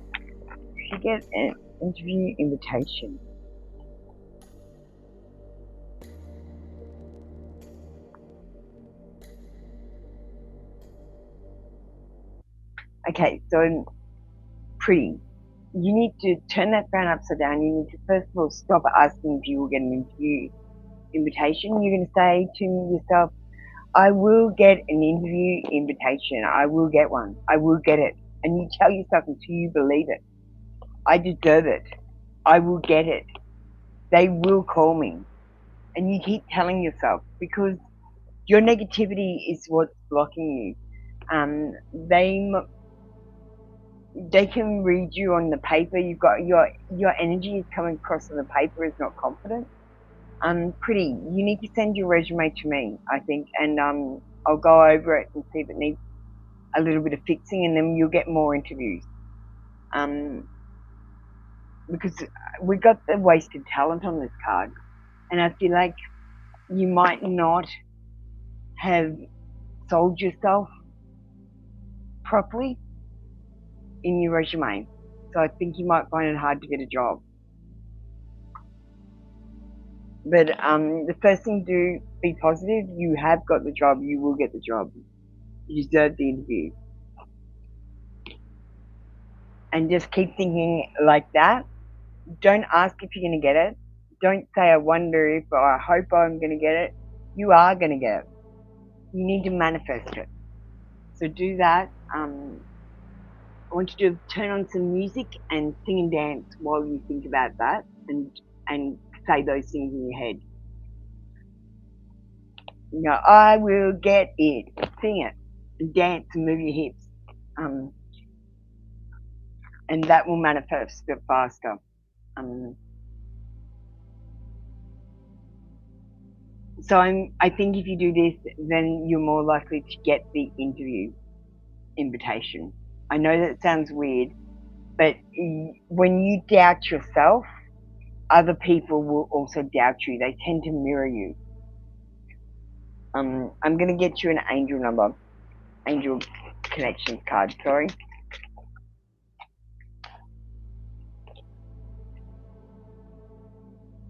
She get an interview invitation. Okay, so Pretty, you need to turn that phone upside down. You need to first of all stop asking if you will get an interview invitation. You're going to say to yourself, I will get an interview invitation. I will get one. I will get it. And you tell yourself until you believe it. I deserve it. I will get it. They will call me. And you keep telling yourself, because your negativity is what's blocking you. They can read you on the paper. You've got your energy is coming across on the paper is not confident. Pretty, you need to send your resume to me, I think, and I'll go over it and see if it needs a little bit of fixing, and then you'll get more interviews. Because we got the wasted talent on this card, and I feel like you might not have sold yourself properly in your resume. So I think you might find it hard to get a job. But the first thing to do, be positive. You have got the job. You will get the job. You deserve the interview. And just keep thinking like that. Don't ask if you're going to get it. Don't say, I wonder if, or I hope I'm going to get it. You are going to get it. You need to manifest it. So do that. I want you to turn on some music and sing and dance while you think about that, and say those things in your head. You know, I will get it. Sing it and dance and move your hips. And that will manifest it faster. So I think if you do this, then you're more likely to get the interview invitation. I know that sounds weird, but when you doubt yourself, other people will also doubt you. They tend to mirror you. I'm going to get you an angel number, angel connections card, sorry.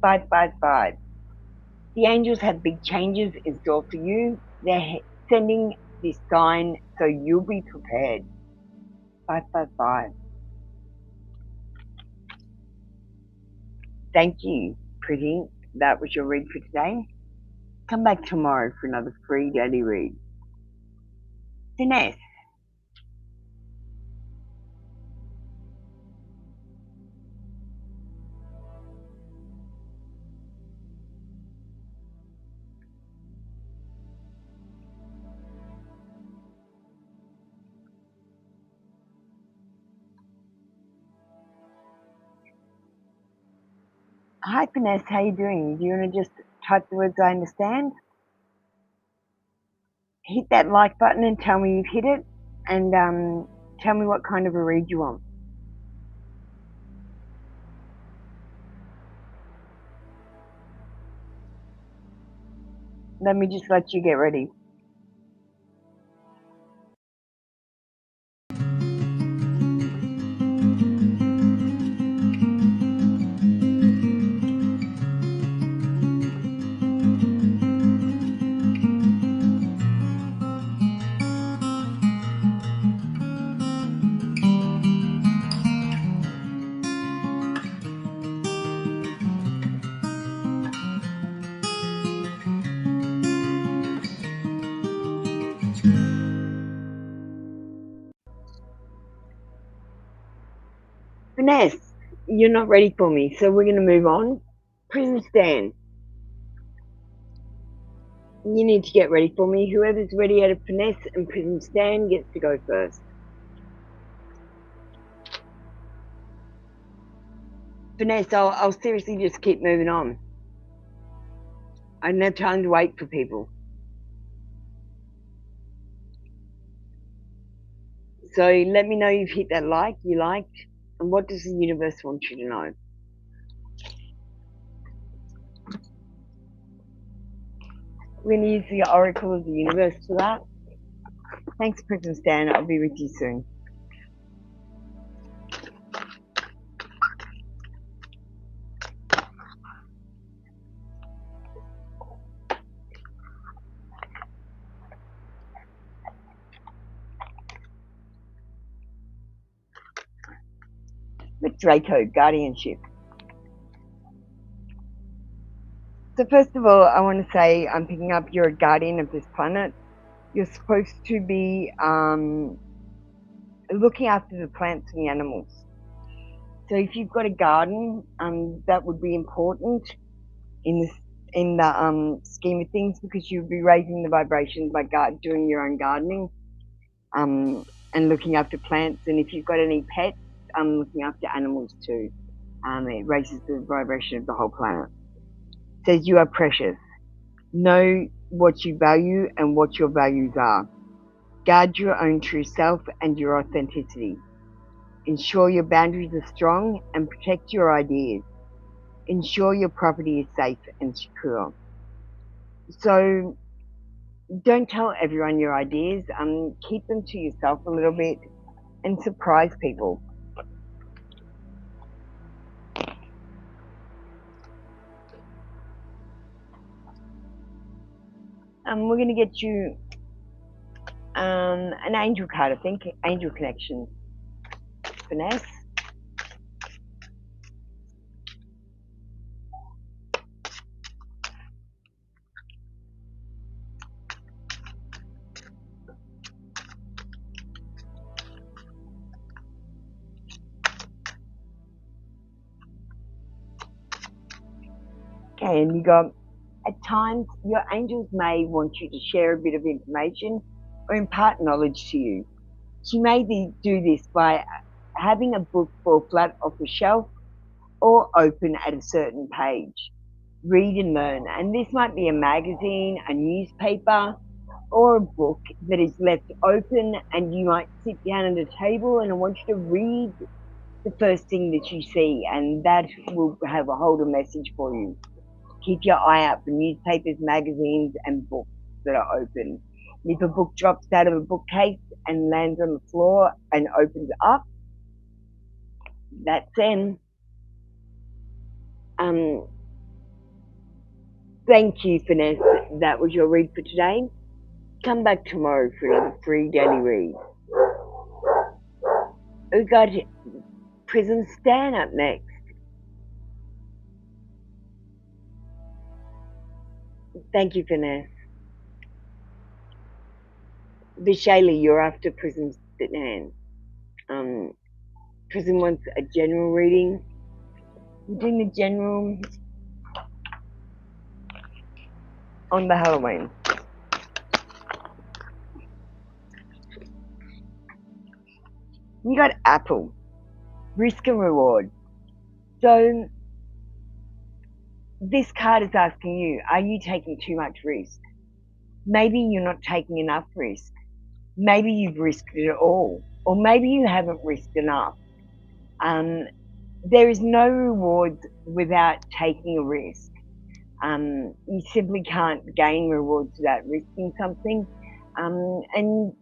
555. The angels have big changes in store for you. They're sending this sign so you'll be prepared. 555. Thank you, Pretty. That was your read for today. Come back tomorrow for another free daily read. Finesse. Hi, Finesse. How you doing? Do you want to just type the words I understand? Hit that like button and tell me you've hit it, and tell me what kind of a read you want. Let me just let you get ready. Finesse, you're not ready for me, so we're going to move on. Prison Stan, you need to get ready for me. Whoever's ready out of Finesse and Prison Stan gets to go first. Finesse, I'll seriously just keep moving on. I don't have time to wait for people. So let me know you've hit that like, you liked, and what does the universe want you to know? We're going to use the Oracle of the Universe for that. Thanks, Prison Stan. I'll be with you soon. With Draco, guardianship. So first of all, I want to say I'm picking up you're a guardian of this planet. You're supposed to be looking after the plants and the animals. So if you've got a garden, that would be important in the scheme of things, because you'll be raising the vibrations by doing your own gardening, and looking after plants. And if you've got any pets, looking after animals too. It raises the vibration of the whole planet. It says you are precious. Know what you value and what your values are. Guard your own true self and your authenticity. Ensure your boundaries are strong and protect your ideas. Ensure your property is safe and secure. So don't tell everyone your ideas. Keep them to yourself a little bit and surprise people. We're going to get you an angel card, I think. Angel connection. Finesse. Okay, and you got, at times, your angels may want you to share a bit of information or impart knowledge to you. She may do this by having a book fall flat off a shelf or open at a certain page. Read and learn. And this might be a magazine, a newspaper, or a book that is left open, and you might sit down at a table and I want you to read the first thing that you see, and that will hold a message for you. Keep your eye out for newspapers, magazines, and books that are open. And if a book drops out of a bookcase and lands on the floor and opens up, that's them. Thank you, Finesse. That was your read for today. Come back tomorrow for another free daily read. We've got Prison Stan up next. Thank you, Finesse. Vishali, you're after Prison Stan. Prison wants a general reading. We're doing the general on the Halloween. You got Apple. Risk and reward. So this card is asking you, are you taking too much risk? Maybe you're not taking enough risk. Maybe you've risked it all, or maybe you haven't risked enough. There is no reward without taking a risk. You simply can't gain rewards without risking something. And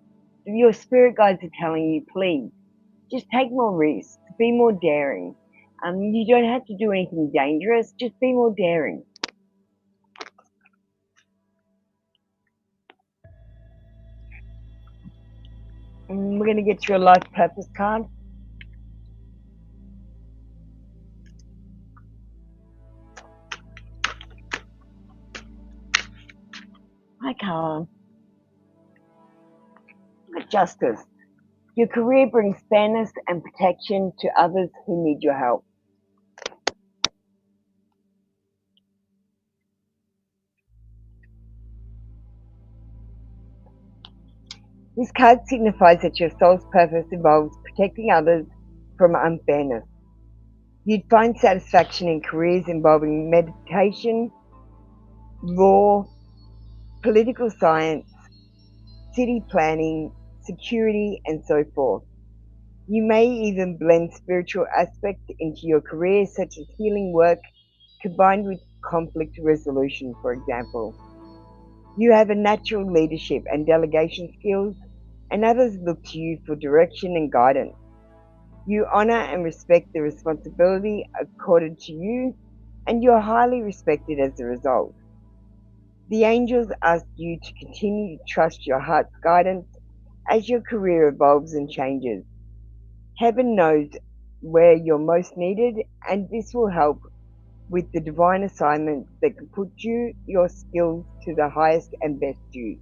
your spirit guides are telling you, please, just take more risks, be more daring. You don't have to do anything dangerous, just be more daring. And we're going to get you a life purpose card. Hi, Carla. Justice. Your career brings fairness and protection to others who need your help. This card signifies that your soul's purpose involves protecting others from unfairness. You'd find satisfaction in careers involving meditation, law, political science, city planning, security, and so forth. You may even blend spiritual aspects into your career, such as healing work combined with conflict resolution, for example. You have a natural leadership and delegation skills, and others look to you for direction and guidance. You honor and respect the responsibility accorded to you, and you are highly respected as a result. The angels ask you to continue to trust your heart's guidance as your career evolves and changes. Heaven knows where you're most needed, and this will help with the divine assignments that can put your skills to the highest and best use.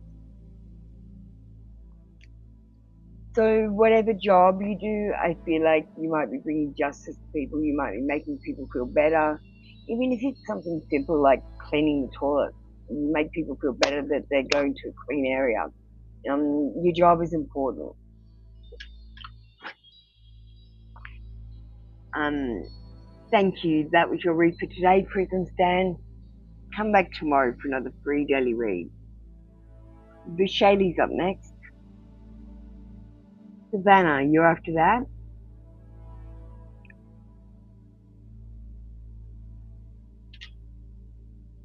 So whatever job you do, I feel like you might be bringing justice to people, you might be making people feel better. Even if it's something simple like cleaning the toilet, you make people feel better that they're going to a clean area. Your job is important. Thank you. That was your read for today, Prison Stan. Come back tomorrow for another free daily read. Shaylee's up next. Savannah, you're after that?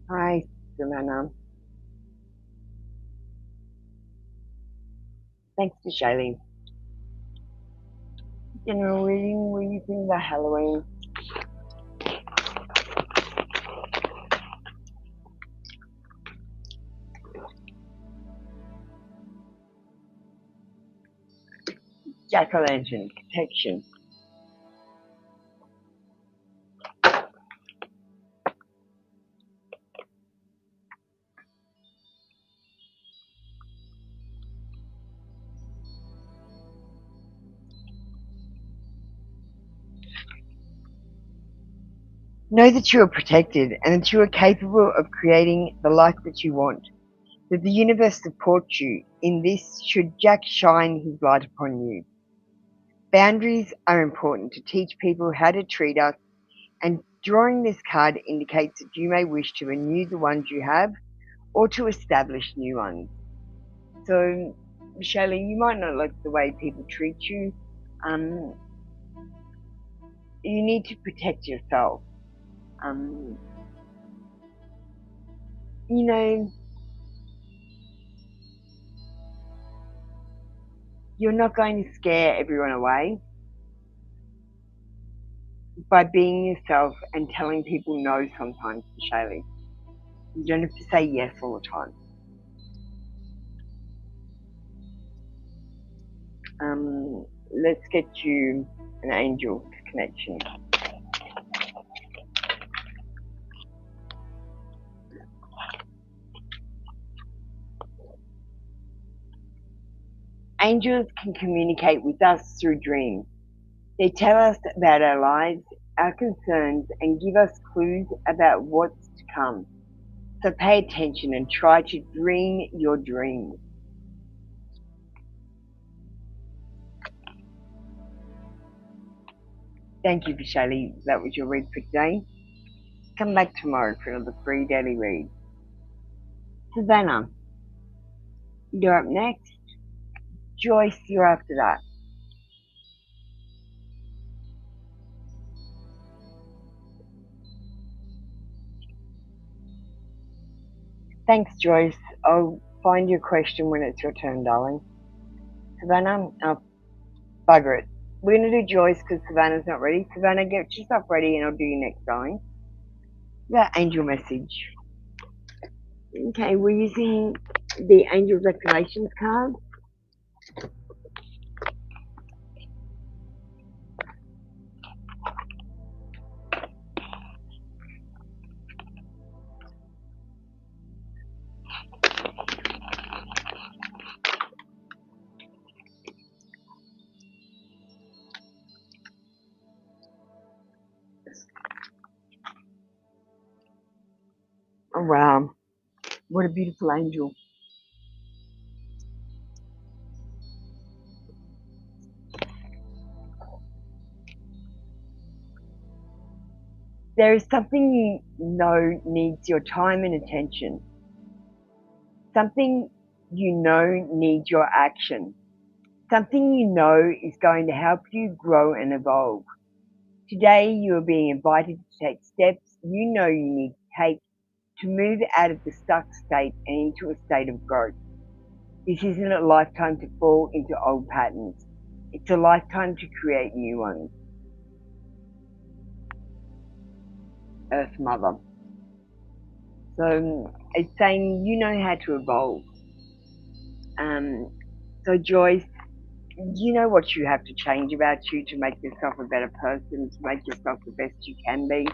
Hi, Savannah. Thanks to Shaylee. General reading, were you thinking about Halloween? Jack-o'-lantern, protection. Know that you are protected and that you are capable of creating the life that you want. That the universe supports you in this should Jack shine his light upon you. Boundaries are important to teach people how to treat us, and drawing this card indicates that you may wish to renew the ones you have or to establish new ones. So, Shaylee, you might not like the way people treat you. You need to protect yourself. You know, you're not going to scare everyone away by being yourself and telling people no sometimes, Shaylee. You don't have to say yes all the time. Let's get you an angel connection. Angels can communicate with us through dreams. They tell us about our lives, our concerns, and give us clues about what's to come. So pay attention and try to dream your dreams. Thank you, Shaylee. That was your read for today. Come back tomorrow for another free daily read. Savannah, you're up next. Joyce, you're after that. Thanks, Joyce. I'll find your question when it's your turn, darling. Savannah, bugger it. We're going to do Joyce because Savannah's not ready. Savannah, get yourself ready and I'll do you next, darling. The angel message. Okay, we're using the Angel's Activations card. Oh, wow. What a beautiful angel. There is something you know needs your time and attention. Something you know needs your action. Something you know is going to help you grow and evolve. Today you are being invited to take steps you know you need to take to move out of the stuck state and into a state of growth. This isn't a lifetime to fall into old patterns. It's a lifetime to create new ones. Earth Mother. So it's saying you know how to evolve. So Joyce, you know what you have to change about you to make yourself a better person, to make yourself the best you can be.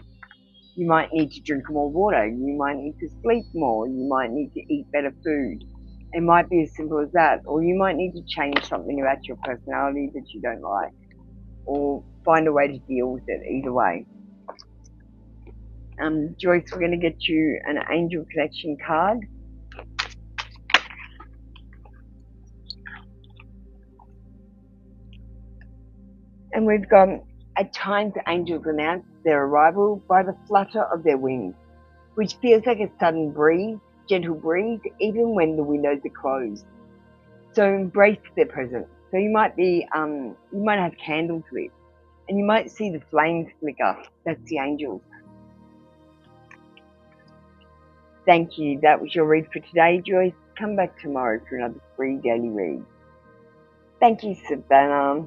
You might need to drink more water. You might need to sleep more. You might need to eat better food. It might be as simple as that. Or you might need to change something about your personality that you don't like. Or find a way to deal with it, either way. Joyce, we're going to get you an angel connection card. And we've got, at times angels announce their arrival by the flutter of their wings, which feels like a sudden breeze, gentle breeze, even when the windows are closed. So embrace their presence. So you might have candles lit, and you might see the flames flicker. That's the angels. Thank you. That was your read for today, Joyce. Come back tomorrow for another free daily read. Thank you, Savannah.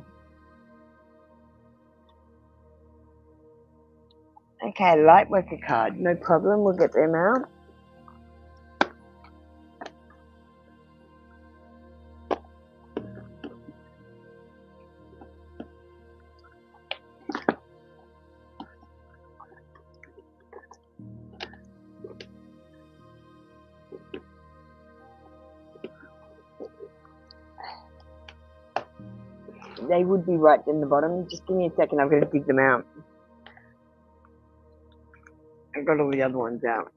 Okay, light worker card. No problem. We'll get them out. They would be right in the bottom. Just give me a second. I've got to dig them out. I got all the other ones out.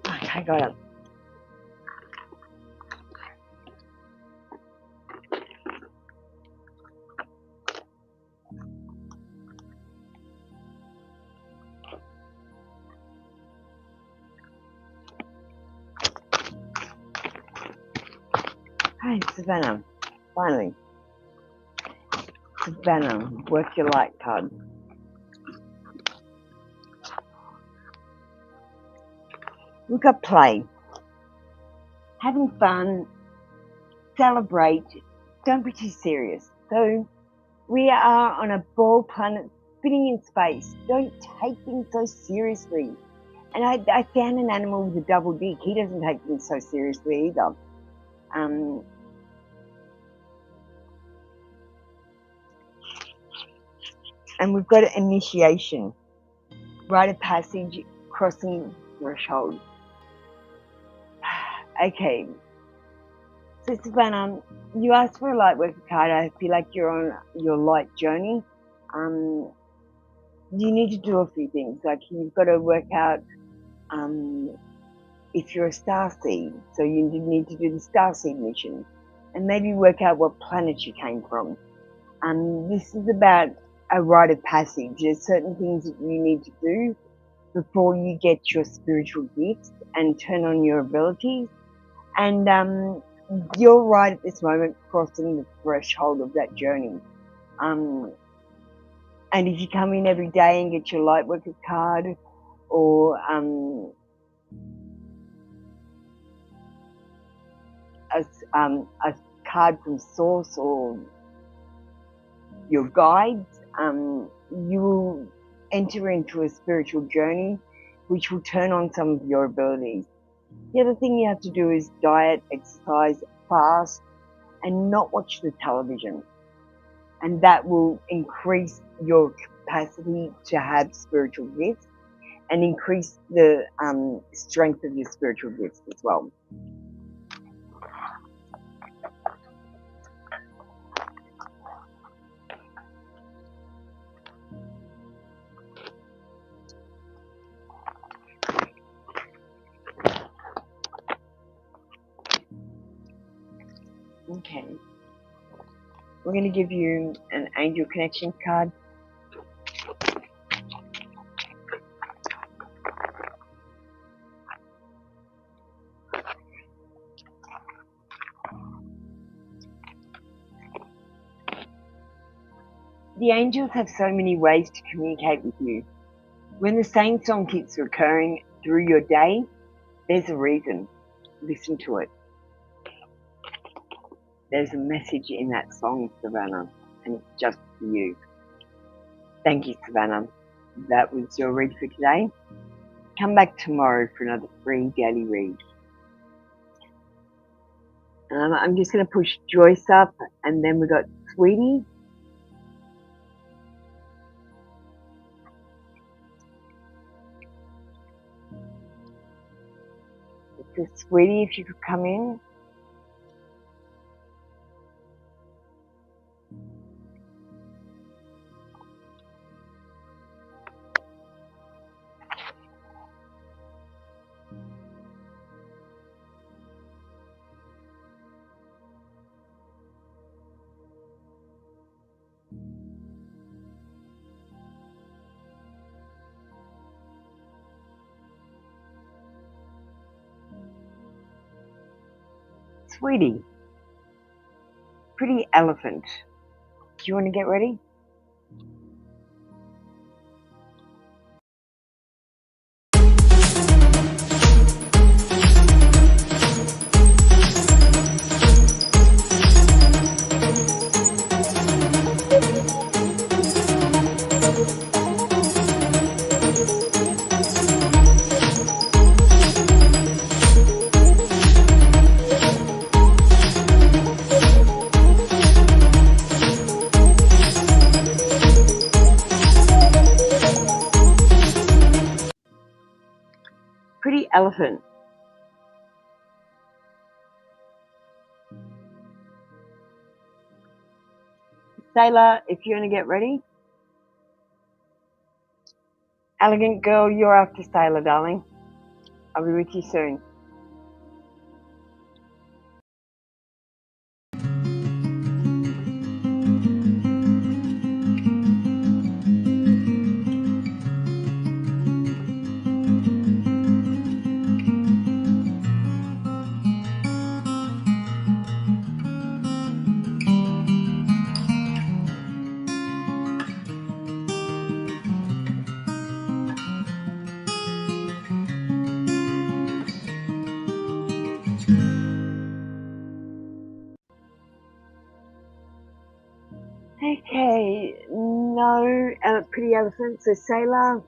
Okay, got it. Hey, Savannah. Finally. Savannah, work your light card. We've got play. Having fun. Celebrate. Don't be too serious. So we are on a ball planet spinning in space. Don't take things so seriously. And I found an animal with a double dick. He doesn't take things so seriously either. And we've got initiation, rite of passage, crossing threshold. Okay, So Savannah, you asked for a light worker card. I feel like you're on your light journey. You need to do a few things. Like you've got to work out if you're a starseed. So you need to do the starseed mission, and maybe work out what planet you came from. This is about a rite of passage. There's certain things that you need to do before you get your spiritual gifts and turn on your abilities. And you're right at this moment crossing the threshold of that journey. And if you come in every day and get your lightworker card, or a card from Source or your guides, you will enter into a spiritual journey which will turn on some of your abilities. The other thing you have to do is diet, exercise, fast, and not watch the television. And that will increase your capacity to have spiritual gifts and increase the strength of your spiritual gifts as well. Okay. We're going to give you an angel connection card. The angels have so many ways to communicate with you. When the same song keeps recurring through your day, there's a reason. Listen to it. There's a message in that song, Savannah, and it's just for you. Thank you, Savannah. That was your read for today. Come back tomorrow for another free daily read. I'm just going to push Joyce up, and then we got Sweetie. So Sweetie, if you could come in. Sweetie, pretty elephant. Do you want to get ready? Pretty elephant. Sailor, if you want to get ready. Elegant girl, you're after Sailor, darling. I'll be with you soon. Okay, no, pretty elephant. So Sailor,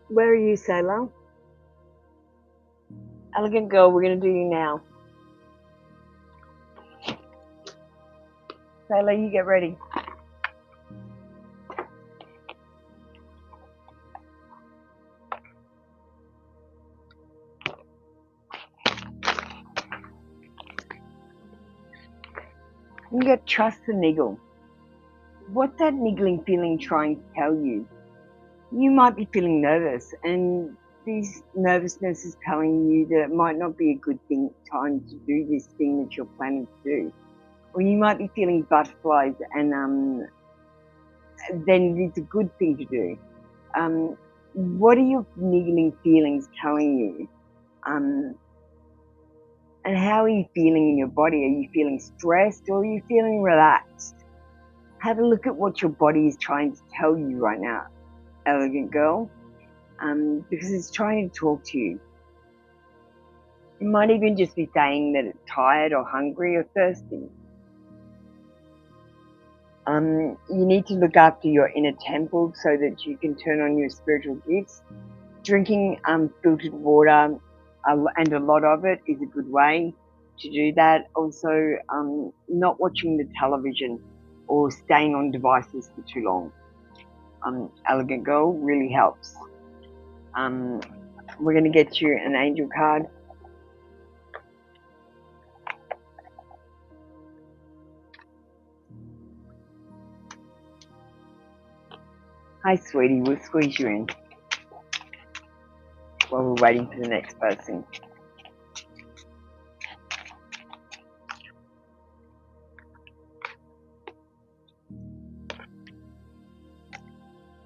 where are you, Sailor? Elegant girl, we're going to do you now. Sailor, you get ready. You got trust the niggle. What's that niggling feeling trying to tell you? You might be feeling nervous, and this nervousness is telling you that it might not be a good time to do this thing that you're planning to do. Or you might be feeling butterflies, and then it's a good thing to do. What are your niggling feelings telling you? And how are you feeling in your body? Are you feeling stressed, or are you feeling relaxed? Have a look at what your body is trying to tell you right now, elegant girl, because it's trying to talk to you. It might even just be saying that it's tired or hungry or thirsty. You need to look after your inner temple so that you can turn on your spiritual gifts. Drinking filtered water, and a lot of it, is a good way to do that. Also, not watching the television or staying on devices for too long. Elegant girl, really helps. We're going to get you an angel card. Hi, sweetie. We'll squeeze you in while we're waiting for the next person.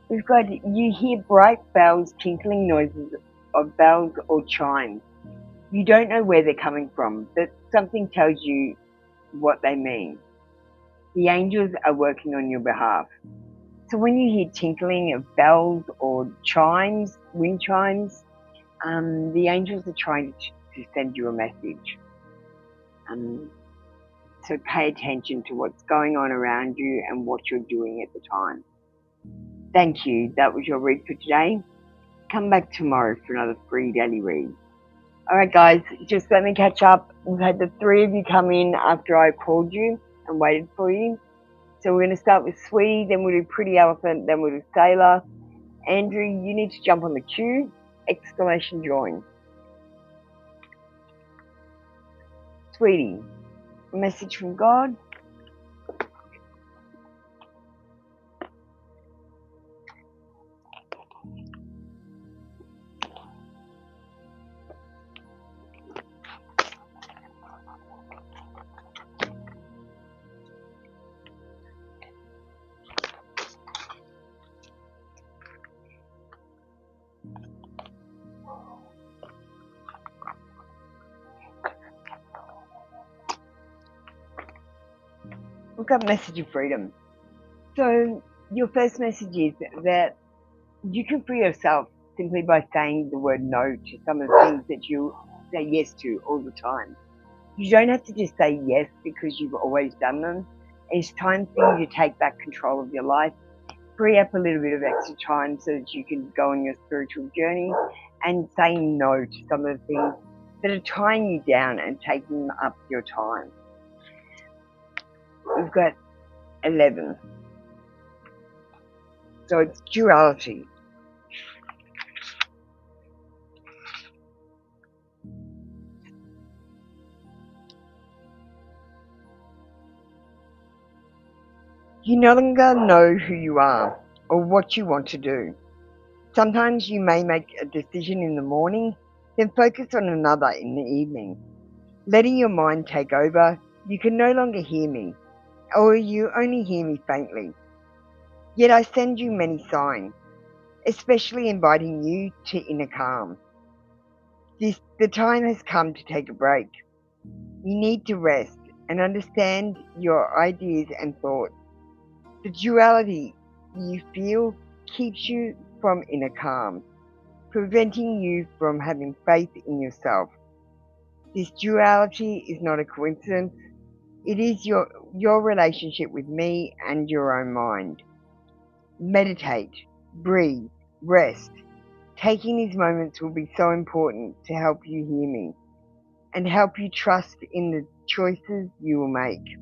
We've got, you hear bright bells, tinkling noises of bells or chimes. You don't know where they're coming from, but something tells you what they mean. The angels are working on your behalf. So when you hear tinkling of bells or chimes, wind chimes, the angels are trying to send you a message. So pay attention to what's going on around you and what you're doing at the time. Thank you. That was your read for today. Come back tomorrow for another free daily read. Alright guys, just let me catch up. We've had the three of you come in after I called you and waited for you. So we're going to start with Sweetie, then we'll do Pretty Elephant, then we'll do Sailor. Andrew, you need to jump on the queue. Exclamation join. Sweetie, a message from God. We've got message of freedom. So your first message is that you can free yourself simply by saying the word no to some of the things that you say yes to all the time. You don't have to just say yes because you've always done them. It's time for you to take back control of your life, free up a little bit of extra time so that you can go on your spiritual journey, and say no to some of the things that are tying you down and taking up your time. We've got 11. So it's duality. You no longer know who you are or what you want to do. Sometimes you may make a decision in the morning, then focus on another in the evening. Letting your mind take over, you can no longer hear me, or you only hear me faintly. Yet I send you many signs, especially inviting you to inner calm. The time has come to take a break. You need to rest and understand your ideas and thoughts. The duality you feel keeps you from inner calm, preventing you from having faith in yourself. This duality is not a coincidence. It is your relationship with me and your own mind. Meditate, breathe, rest. Taking these moments will be so important to help you hear me and help you trust in the choices you will make.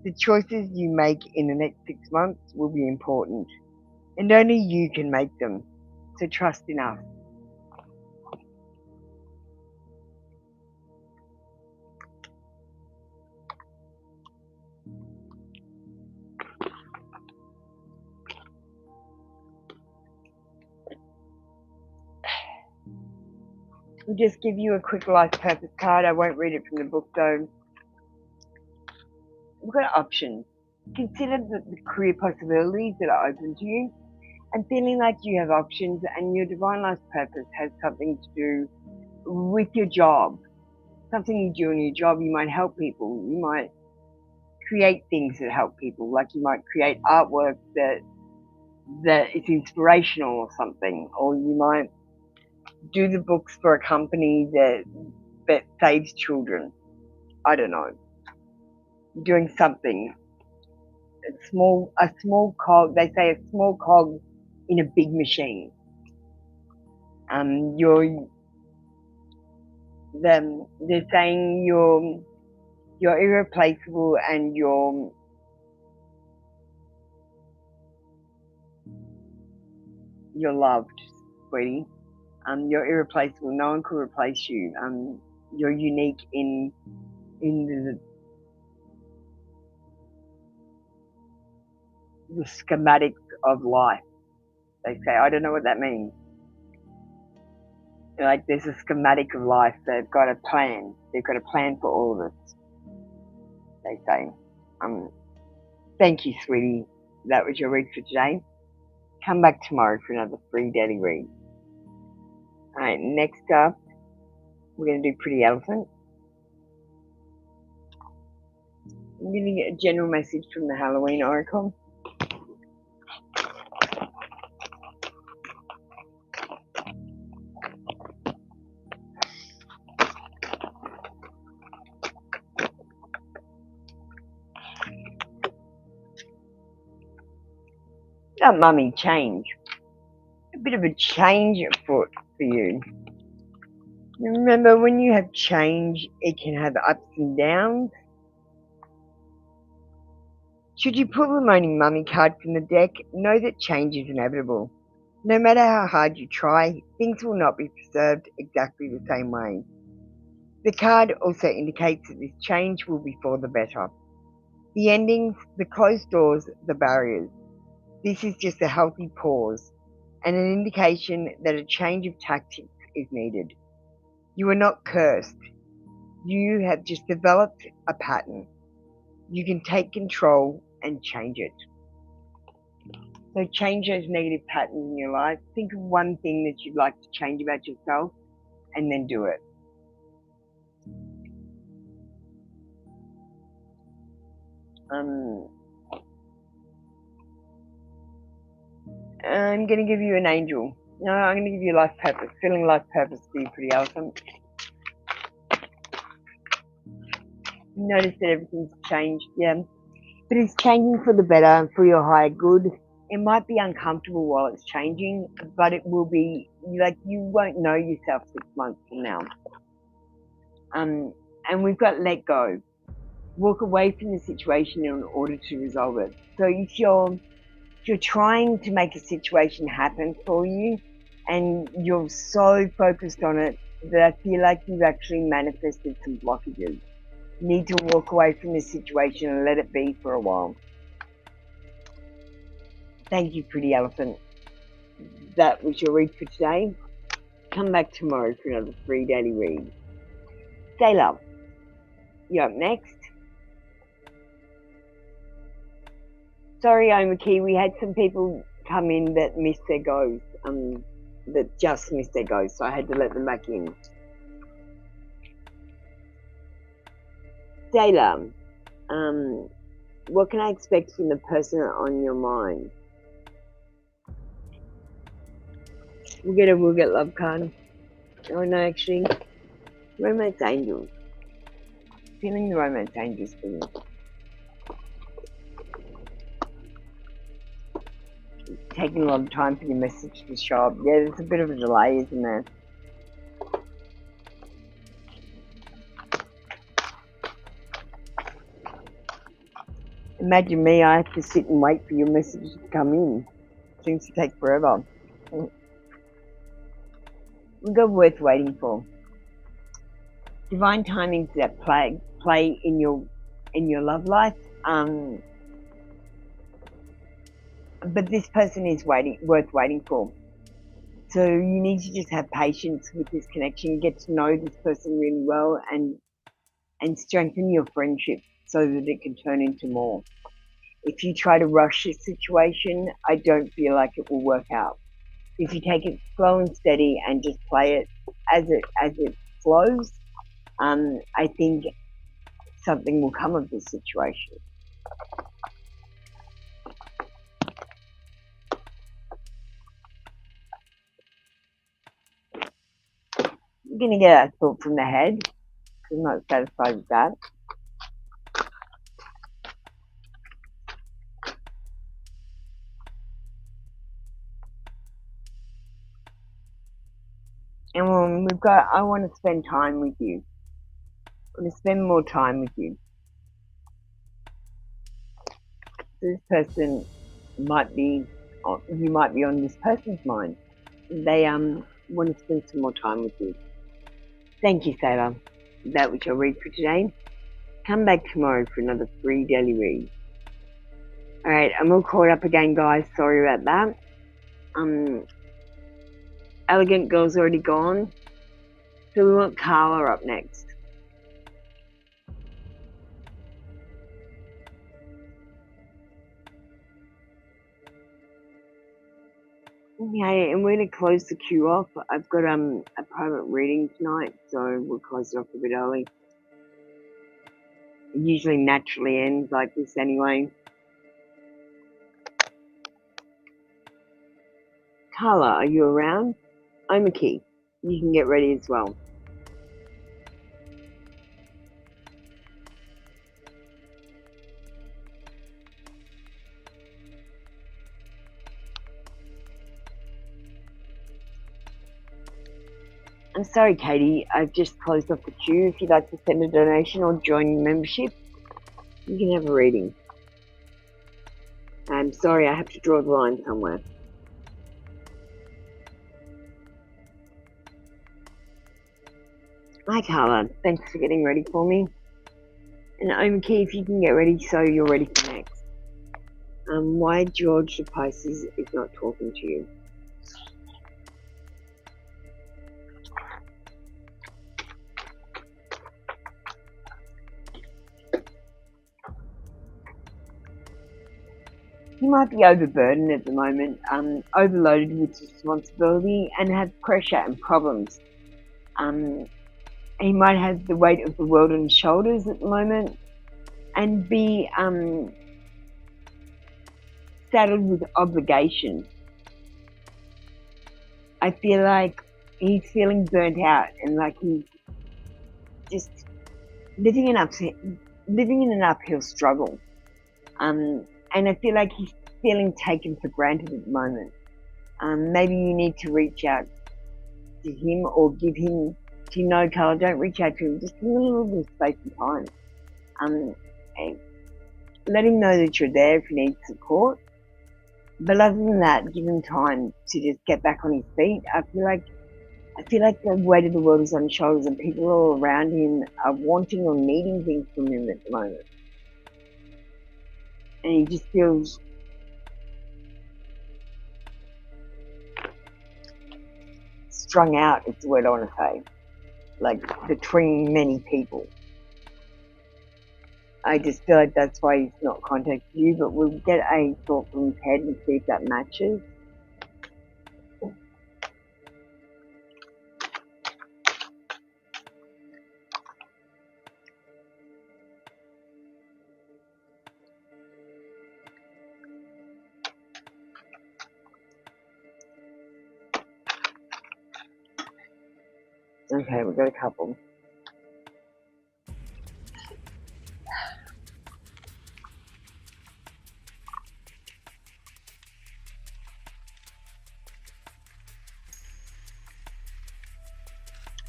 The choices you make in the next 6 months will be important, and only you can make them. So trust in us. We'll just give you a quick life purpose card. I won't read it from the book though. We've got options. Consider the career possibilities that are open to you, and feeling like you have options and your divine life purpose has something to do with your job. Something you do in your job, you might help people. You might create things that help people. Like you might create artwork that is inspirational or something, or you might do the books for a company that saves children. I don't know. You're doing something. A small cog. They say a small cog in a big machine. They're saying you're irreplaceable and you're loved, sweetie. You're irreplaceable. No one could replace you. You're unique in the schematics of life. They say, I don't know what that means. Like there's a schematic of life. They've got a plan. They've got a plan for all of us. They say. Thank you, sweetie. That was your read for today. Come back tomorrow for another free daily read. Alright, next up, we're going to do Pretty Elephant. I'm going to get a general message from the Halloween Oracle. That mummy change. A bit of a change afoot for you. Remember, when you have change, it can have ups and downs. Should you pull the moaning mummy card from the deck, know that change is inevitable. No matter how hard you try, things will not be preserved exactly the same way. The card also indicates that this change will be for the better. The endings, the closed doors, the barriers. This is just a healthy pause and an indication that a change of tactics is needed. You are not cursed. You have just developed a pattern. You can take control and change it. So change those negative patterns in your life. Think of one thing that you'd like to change about yourself and then do it. I'm going to give you an angel. No, I'm going to give you life purpose. Feeling life purpose for you, Pretty Elephant. Notice that everything's changed, yeah. But it's changing for the better, for your higher good. It might be uncomfortable while it's changing, but it will be, like, you won't know yourself 6 months from now. And we've got let go. Walk away from the situation in order to resolve it. So if you're trying to make a situation happen for you and you're so focused on it that I feel like you've actually manifested some blockages, you need to walk away from the situation and let it be for a while. Thank you, Pretty Elephant. That was your read for today. Come back tomorrow for another free daily read. Stay love. You're up next. Sorry, Omaki, we had some people come in that missed their goes, that just missed their goes, so I had to let them back in. Dayla, what can I expect from the person on your mind? We'll get love card. Oh no, actually, romance angels. Feeling the romance angels for you. It's taking a lot of time for your message to show up. Yeah, there's a bit of a delay, isn't there? Imagine me, I have to sit and wait for your message to come in. It seems to take forever. We've got worth waiting for. Divine timings that play in your love life. But this person is worth waiting for. So you need to just have patience with this connection, get to know this person really well, and strengthen your friendship so that it can turn into more. If you try to rush this situation, I don't feel like it will work out. If you take it slow and steady and just play it as it flows, I think something will come of this situation. I'm going to get a thought from the head. I'm not satisfied with that. And when we've got, I want to spend time with you. I want to spend more time with you. This person might be, you might be on this person's mind. They want to spend some more time with you. Thank you, Sailor. That was your read for today. Come back tomorrow for another free daily read. Alright, I'm all caught up again, guys. Sorry about that. Elegant Girl's already gone. So we want Carla up next. Okay, and we're going to close the queue off. I've got a private reading tonight, so we'll close it off a bit early. It usually naturally ends like this anyway. Carla, are you around? Omaki, you can get ready as well. I'm sorry, Katie, I've just closed off the queue. If you'd like to send a donation or join membership, you can have a reading. I'm sorry, I have to draw the line somewhere. Hi, Carla. Thanks for getting ready for me. And Omaki, if you can get ready so you're ready for next. Why George the Pisces is not talking to you? You might be overburdened at the moment, overloaded with responsibility and have pressure and problems. He might have the weight of the world on his shoulders at the moment and be saddled with obligations. I feel like he's feeling burnt out and like he's just living in an uphill struggle. And I feel like he's feeling taken for granted at the moment. Maybe you need to reach out to him or give him, Carla, don't reach out to him, just give him a little bit of space and time. And let him know that you're there if he needs support. But other than that, give him time to just get back on his feet. I feel like the weight of the world is on his shoulders and people all around him are wanting or needing things from him at the moment. And he just feels strung out, is the word I want to say. Like between many people. I just feel like that's why he's not contacted you, but we'll get a thought from his head and see if that matches. Okay, we've got a couple.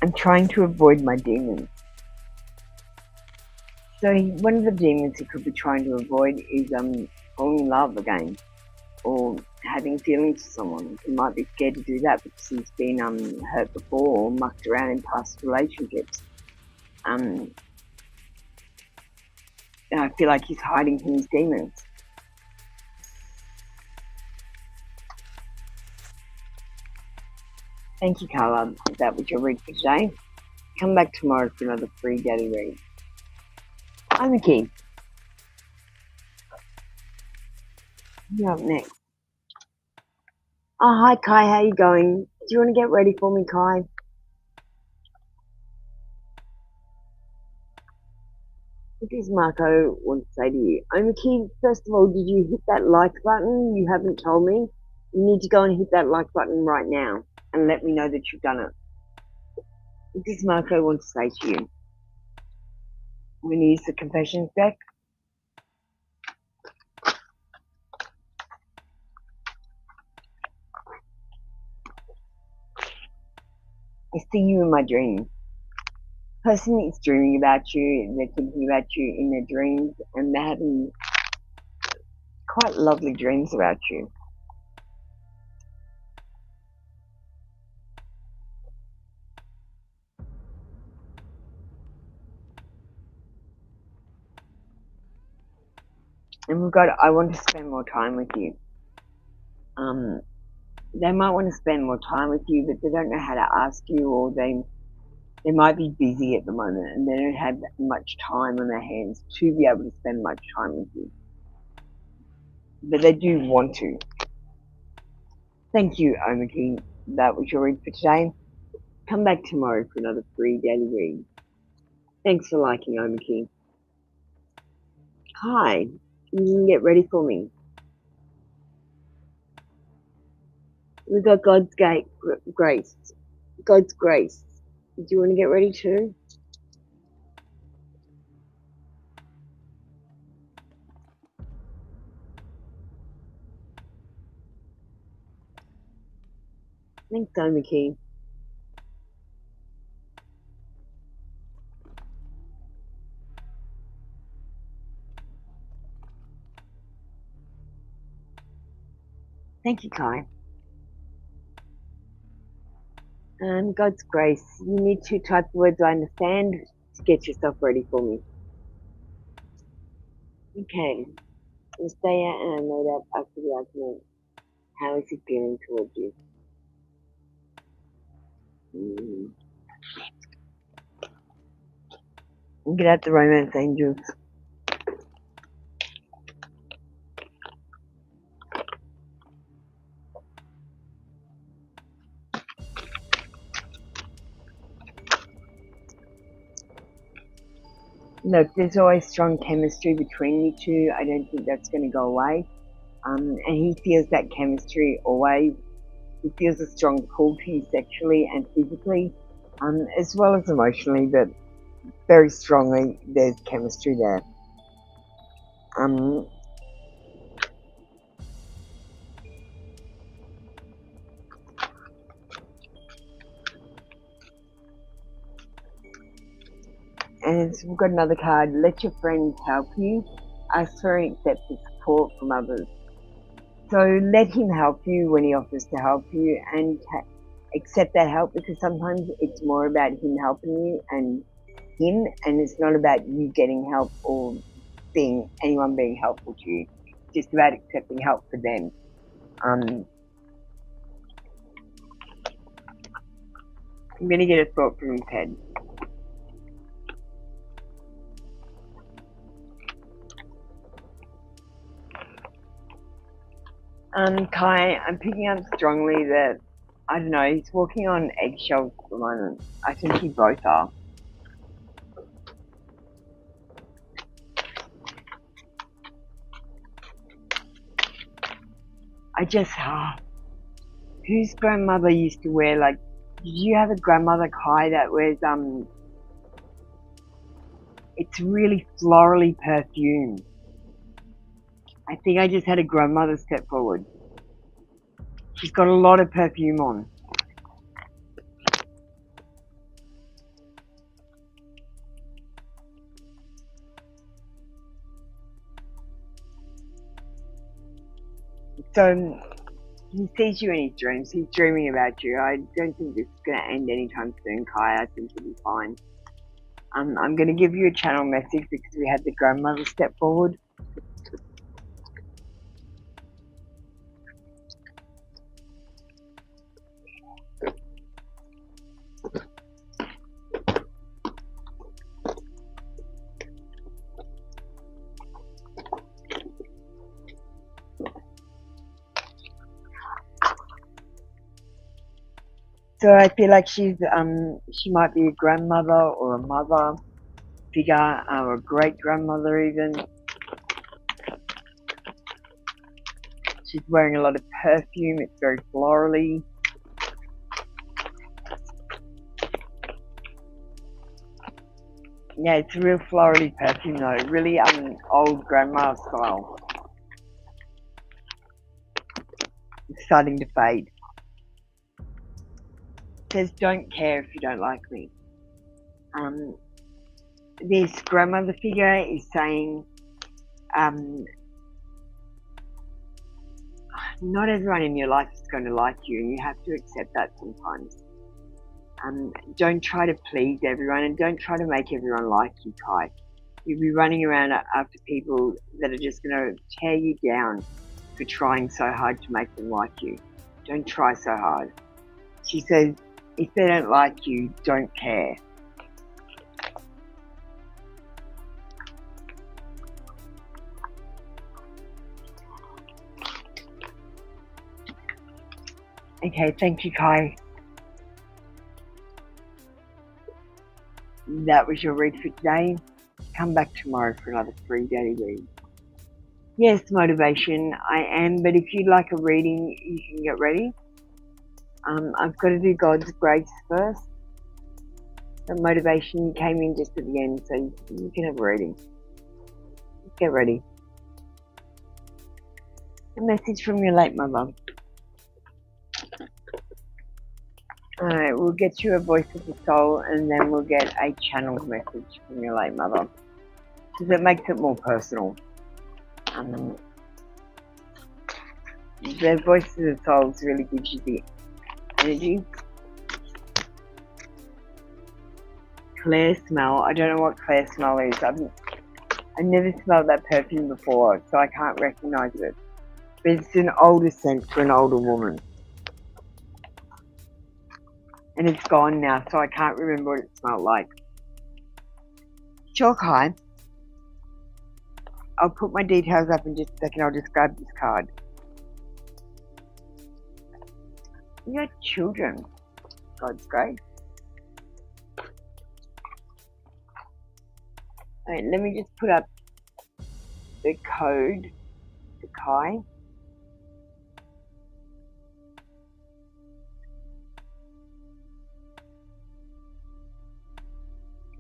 I'm trying to avoid my demons. So one of the demons he could be trying to avoid is falling in love again or having feelings for someone. He might be scared to do that because he's been hurt before or mucked around in past relationships. And I feel like he's hiding from his demons. Thank you, Carla. That was your read for today. Come back tomorrow for another free daily read. I'm Key. You're up next. Oh, hi, Kai. How you going? Do you want to get ready for me, Kai? What does Marco want to say to you? Key, first of all, did you hit that like button? You haven't told me. You need to go and hit that like button right now and let me know that you've done it. What does Marco want to say to you? I'm going to use the confessions deck. I see you in my dreams. Person is dreaming about you, they're thinking about you in their dreams, and they're having quite lovely dreams about you. And we've got, I want to spend more time with you. They might want to spend more time with you, but they don't know how to ask you, or they might be busy at the moment and they don't have much time on their hands to be able to spend much time with you. But they do want to. Thank you, Omaki. That was your read for today. Come back tomorrow for another free daily read. Thanks for liking, Omaki. Hi, you can get ready for me. We've got God's grace. God's grace. Do you want to get ready too? Thanks, Omaki. Thank you, Kai. God's grace. You need to type the words I understand to get yourself ready for me. Okay. Stay out and I know that after the argument. How is he feeling towards you? Get out the romance angels. Look, there's always strong chemistry between you two. I don't think that's going to go away. And he feels that chemistry always. He feels a strong pull to you sexually and physically, as well as emotionally, but very strongly there's chemistry there. And we've got another card. Let your friends help you. Ask for and accept the support from others. So let him help you when he offers to help you, and accept that help, because sometimes it's more about him helping you and him, and it's not about you getting help or anyone being helpful to you. It's just about accepting help for them. I'm going to get a thought from his head. Kai, I'm picking up strongly that, I don't know, he's walking on eggshells at the moment. I think you both are. Whose grandmother used to wear, like, did you have a grandmother, Kai, that wears, it's really florally perfumed. I think I just had a grandmother step forward. She's got a lot of perfume on. So he sees you in his dreams. He's dreaming about you. I don't think this is going to end anytime soon, Kai. I think you'll be fine. I'm going to give you a channel message because we had the grandmother step forward. So I feel like she might be a grandmother or a mother figure, or a great grandmother even. She's wearing a lot of perfume. It's very florally. Yeah, it's a real florally perfume though. Really old grandma style. It's starting to fade. It says, don't care if you don't like me. This grandmother figure is saying, not everyone in your life is going to like you, and you have to accept that sometimes. Don't try to please everyone, and don't try to make everyone like you, Kai. You'll be running around after people that are just going to tear you down for trying so hard to make them like you. Don't try so hard. She says, if they don't like you, don't care. Okay, thank you, Kai. That was your read for today. Come back tomorrow for another free daily read. Yes, motivation, I am, but if you'd like a reading, you can get ready. I've got to do God's grace first. The motivation came in just at the end, so you can have a reading. Get ready. A message from your late mother. Alright, we'll get you a voice of the soul, and then we'll get a channeled message from your late mother, because it makes it more personal. The voice of the soul really gives you the energy. Claire smell. I don't know what Claire smell is. I've never smelled that perfume before, so I can't recognise it. But it's an older scent for an older woman. And it's gone now, so I can't remember what it smelled like. Sure, Kai. I'll put my details up in just a second. I'll just grab this card. You got children. God's grace. Alright, let me just put up the code to Kai.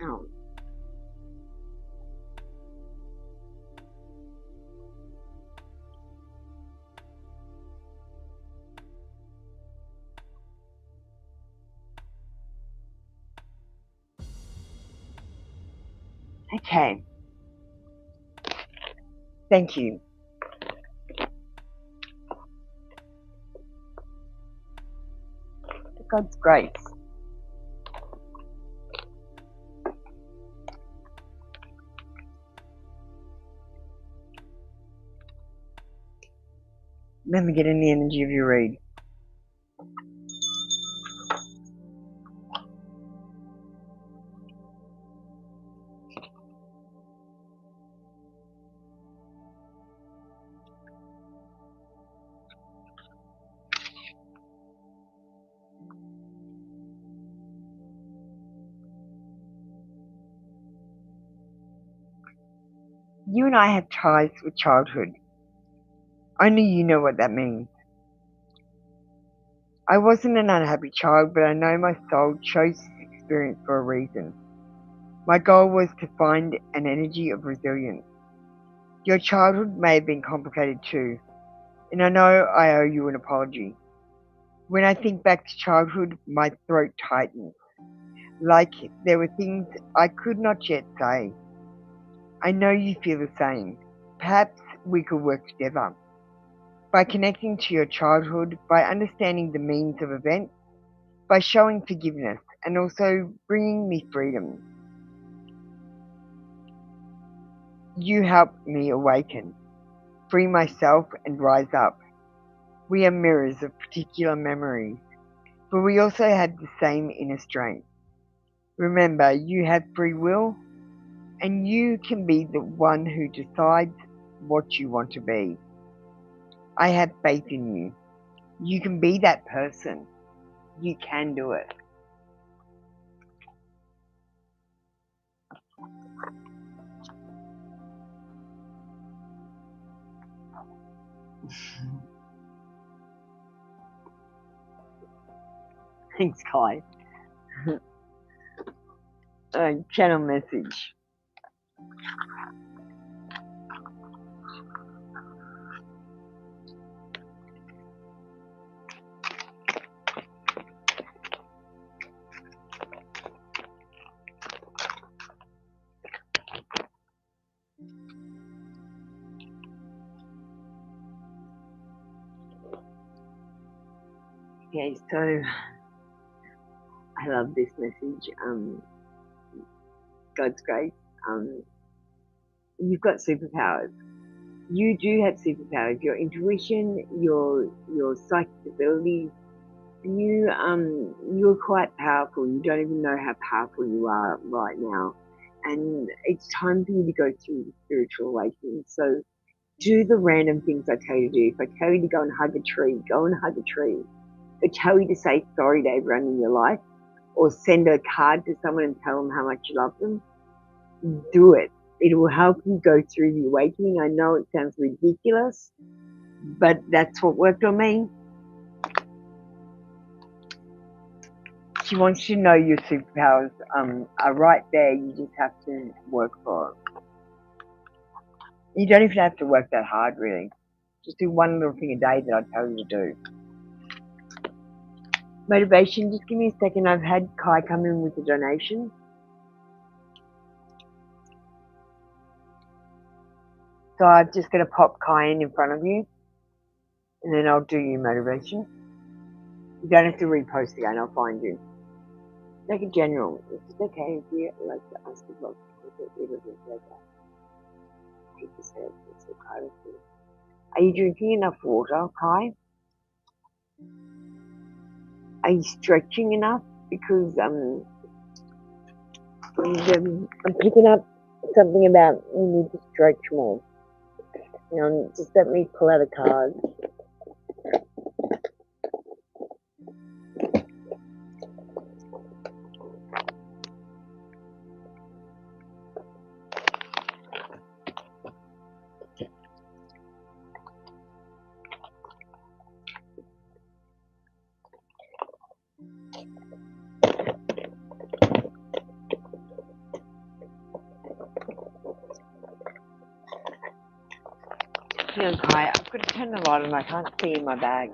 Oh. Okay. Thank you. God's grace. Let me get in the energy of your read. You and I have ties with childhood. Only you know what that means. I wasn't an unhappy child, but I know my soul chose this experience for a reason. My goal was to find an energy of resilience. Your childhood may have been complicated too, and I know I owe you an apology. When I think back to childhood, my throat tightens, like there were things I could not yet say. I know you feel the same. Perhaps we could work together. By connecting to your childhood, by understanding the means of events, by showing forgiveness, and also bringing me freedom. You helped me awaken, free myself, and rise up. We are mirrors of particular memories, but we also have the same inner strength. Remember, you have free will, and you can be the one who decides what you want to be. I have faith in you. You can be that person. You can do it. Thanks, Kai. Channel message. Okay, so I love this message. God's grace. You've got superpowers. You do have superpowers. Your intuition, your psychic abilities. You're quite powerful. You don't even know how powerful you are right now, and it's time for you to go through the spiritual awakening. So do the random things I tell you to do. If I tell you to go and hug a tree, go and hug a tree. If I tell you to say sorry to everyone in your life, or send a card to someone and tell them how much you love them, do it. It will help you go through the awakening. I know it sounds ridiculous, but that's what worked on me. She wants you to know your superpowers are right there. You just have to work for it. You don't even have to work that hard, really. Just do one little thing a day that I tell you to do. Motivation, just give me a second. I've had Kai come in with a donation. So I'm just going to pop Kai in front of you, and then I'll do your motivation. You don't have to repost again, I'll find you. Make it general. Is it okay if you like to ask a blog to get rid of it like that? Keep this head, it's so kind of you. Are you drinking enough water, Kai? Are you stretching enough? Because I'm picking up something about you need to stretch more. Just let me pull out a card. Kai, I've got to turn the light on. I can't see in my bag.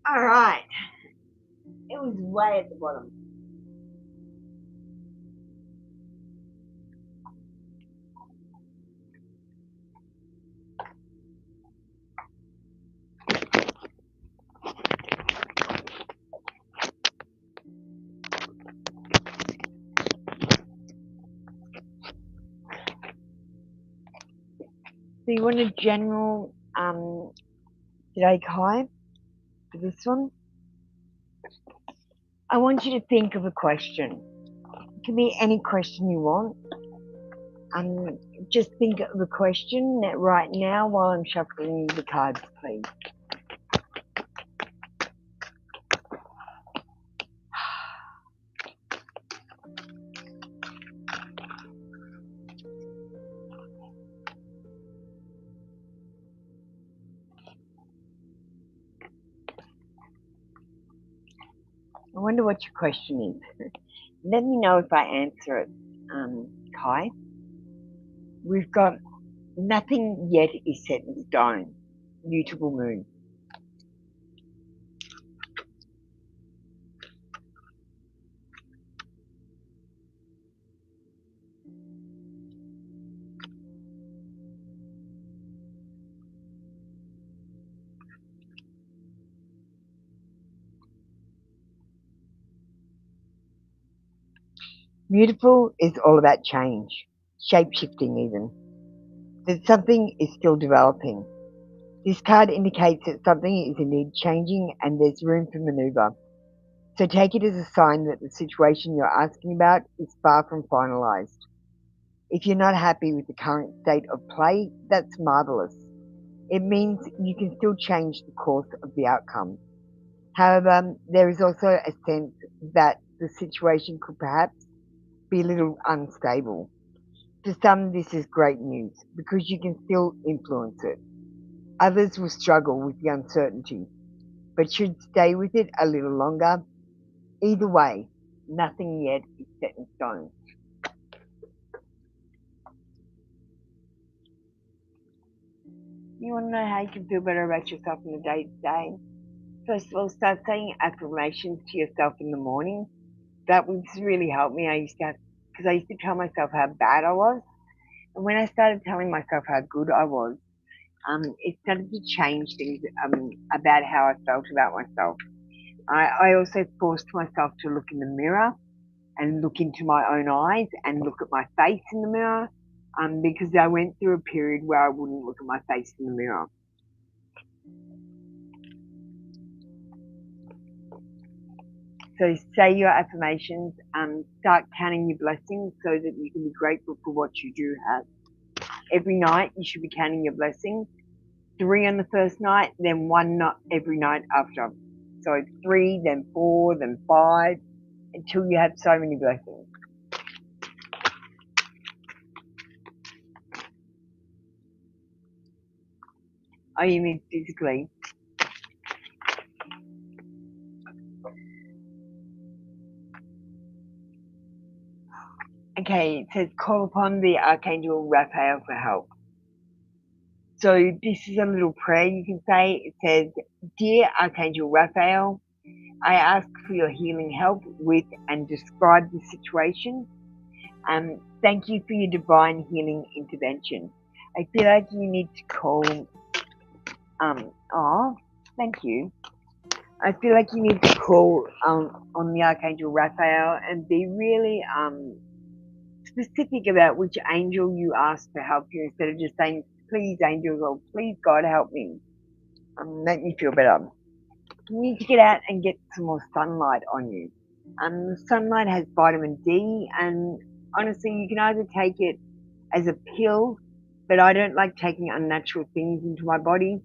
All right. It was way at the bottom. So you want a general today, Kai, for this one? I want you to think of a question. It can be any question you want. Just think of a question right now while I'm shuffling the cards, please. I wonder what your question is. Let me know if I answer it, Kai. We've got nothing yet is set in stone. mutable moon. Mutable is all about change, shape-shifting even. That something is still developing. This card indicates that something is indeed changing and there's room for manoeuvre. So take it as a sign that the situation you're asking about is far from finalised. If you're not happy with the current state of play, that's marvellous. It means you can still change the course of the outcome. However, there is also a sense that the situation could perhaps be a little unstable. For some, this is great news because you can still influence it. Others will struggle with the uncertainty, but should stay with it a little longer. Either way, nothing yet is set in stone. You want to know how you can feel better about yourself in the day to day? First of all, start saying affirmations to yourself in the morning. That would really help me. Because I used to tell myself how bad I was. And when I started telling myself how good I was, it started to change things about how I felt about myself. I also forced myself to look in the mirror and look into my own eyes and look at my face in the mirror because I went through a period where I wouldn't look at my face in the mirror. So say your affirmations, start counting your blessings so that you can be grateful for what you do have. Every night you should be counting your blessings. 3 on the first night, then 1 not every night after. So 3, then 4, then 5, until you have so many blessings. Oh, you mean physically? Okay, it says call upon the Archangel Raphael for help. So this is a little prayer you can say. It says, Dear Archangel Raphael, I ask for your healing help with and describe the situation. Thank you for your divine healing intervention. I feel like you need to call, thank you. I feel like you need to call on the Archangel Raphael and be really specific about which angel you ask to help you instead of just saying, please angel, or please God help me. Make me feel better. You need to get out and get some more sunlight on you. Sunlight has vitamin D, and honestly, you can either take it as a pill, but I don't like taking unnatural things into my body,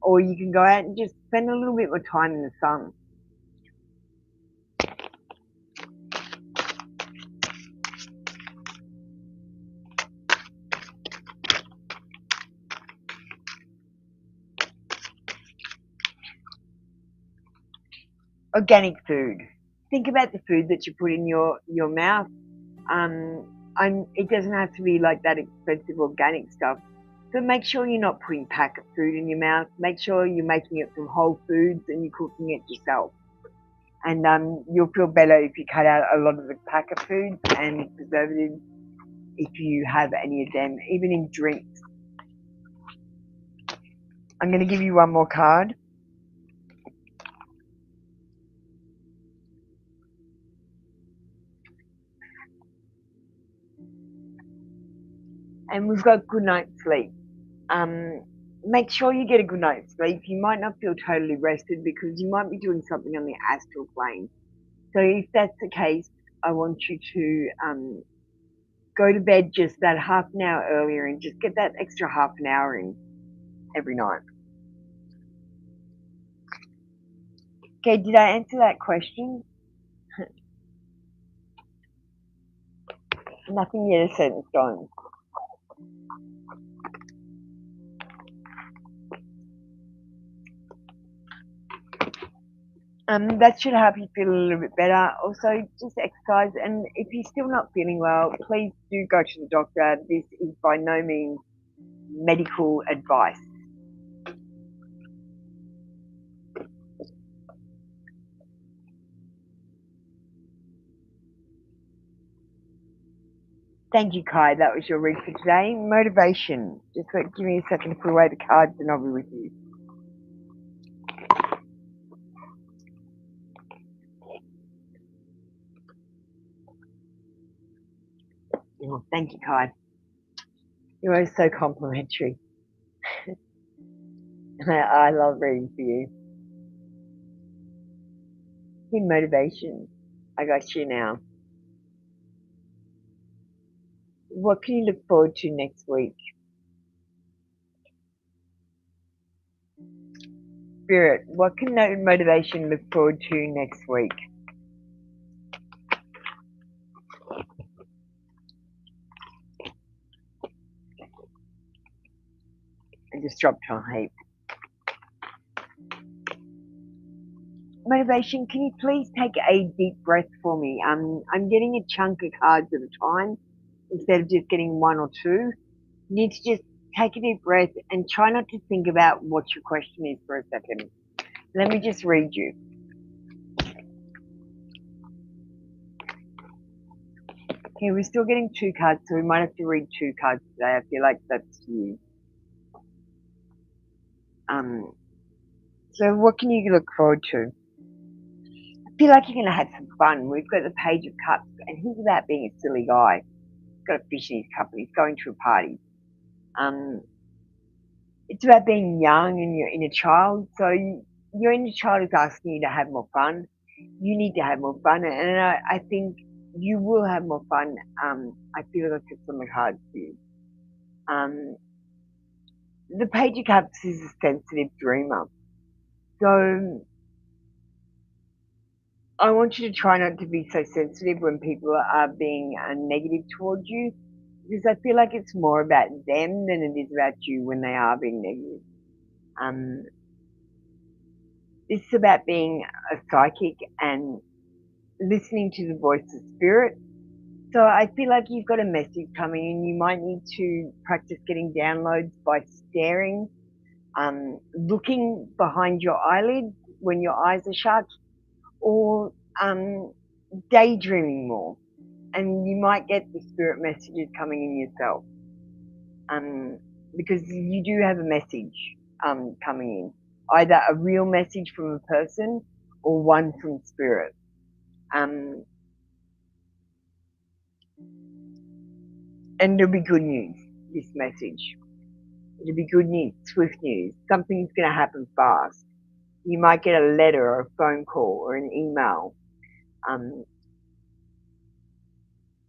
or you can go out and just spend a little bit more time in the sun. Organic food. Think about the food that you put in your mouth. It doesn't have to be like that expensive organic stuff, but make sure you're not putting packet food in your mouth. Make sure you're making it from whole foods and you're cooking it yourself. And you'll feel better if you cut out a lot of the packet foods and preservatives if you have any of them, even in drinks. I'm going to give you one more card. And we've got good night's sleep. Make sure you get a good night's sleep. You might not feel totally rested because you might be doing something on the astral plane. So if that's the case, I want you to go to bed just that half an hour earlier and just get that extra half an hour in every night. Okay, did I answer that question? Nothing yet is set in stone. That should help you feel a little bit better. Also, just exercise. And if you're still not feeling well, please do go to the doctor. This is by no means medical advice. Thank you, Kai. That was your read for today. Motivation. Just give me a second to put away the cards and I'll be with you. Oh, thank you, Kai. You're always so complimentary. I love reading for you. In motivation, I got you now. What can you look forward to next week? Spirit, what can motivation look forward to next week? I just dropped on a heap. Motivation, can you please take a deep breath for me? I'm getting a chunk of cards at a time instead of just getting one or two. You need to just take a deep breath and try not to think about what your question is for a second. Let me just read you. Okay, we're still getting two cards, so we might have to read two cards today. I feel like that's you. So what can you look forward to? I feel like you're going to have some fun. We've got the Page of Cups, and he's about being a silly guy. He's got a fish in his cup, and he's going to a party. It's about being young and your inner child. So your inner child is asking you to have more fun. You need to have more fun, and I think you will have more fun. I feel like it's on the cards for you. The Page of Cups is a sensitive dreamer. So I want you to try not to be so sensitive when people are being negative towards you, because I feel like it's more about them than it is about you when they are being negative. It's about being a psychic and listening to the voice of spirit. So I feel like you've got a message coming in. You might need to practice getting downloads by staring, looking behind your eyelids when your eyes are shut, or daydreaming more. And you might get the spirit messages coming in yourself, because you do have a message coming in, either a real message from a person or one from spirit. And it'll be good news, this message. It'll be good news, swift news. Something's going to happen fast. You might get a letter or a phone call or an email.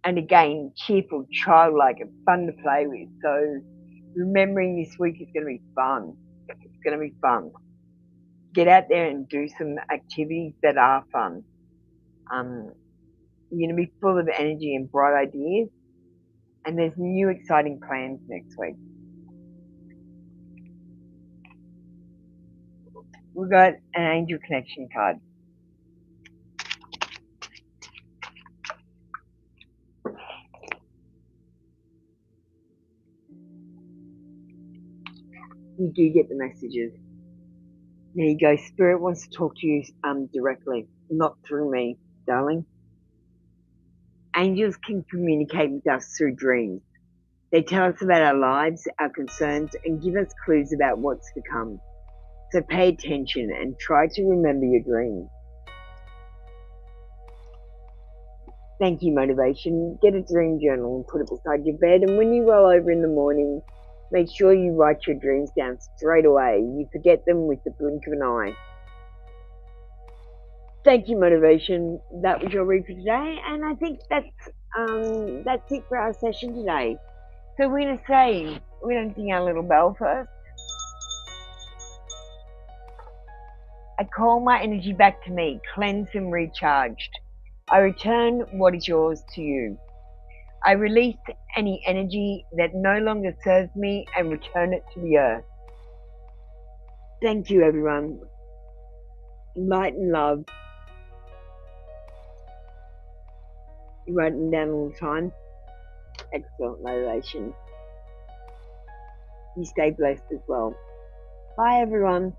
And again, cheerful, childlike, and fun to play with. So remembering this week is going to be fun. It's going to be fun. Get out there and do some activities that are fun. You're going to be full of energy and bright ideas. And there's new exciting plans next week. We've got an angel connection card. You do get the messages. There you go. Spirit wants to talk to you directly, not through me, darling. Angels can communicate with us through dreams. They tell us about our lives, our concerns, and give us clues about what's to come. So pay attention and try to remember your dreams. Thank you, motivation. Get a dream journal and put it beside your bed, and when you roll over in the morning, make sure you write your dreams down straight away. You forget them with the blink of an eye. Thank you, motivation. That was your read for today, and I think that's it for our session today. So we're going to sing our little bell first. I call my energy back to me, cleansed and recharged. I return what is yours to you. I release any energy that no longer serves me and return it to the earth. Thank you, everyone. Light and love. You write them down all the time. Excellent motivation. You stay blessed as well. Bye, everyone.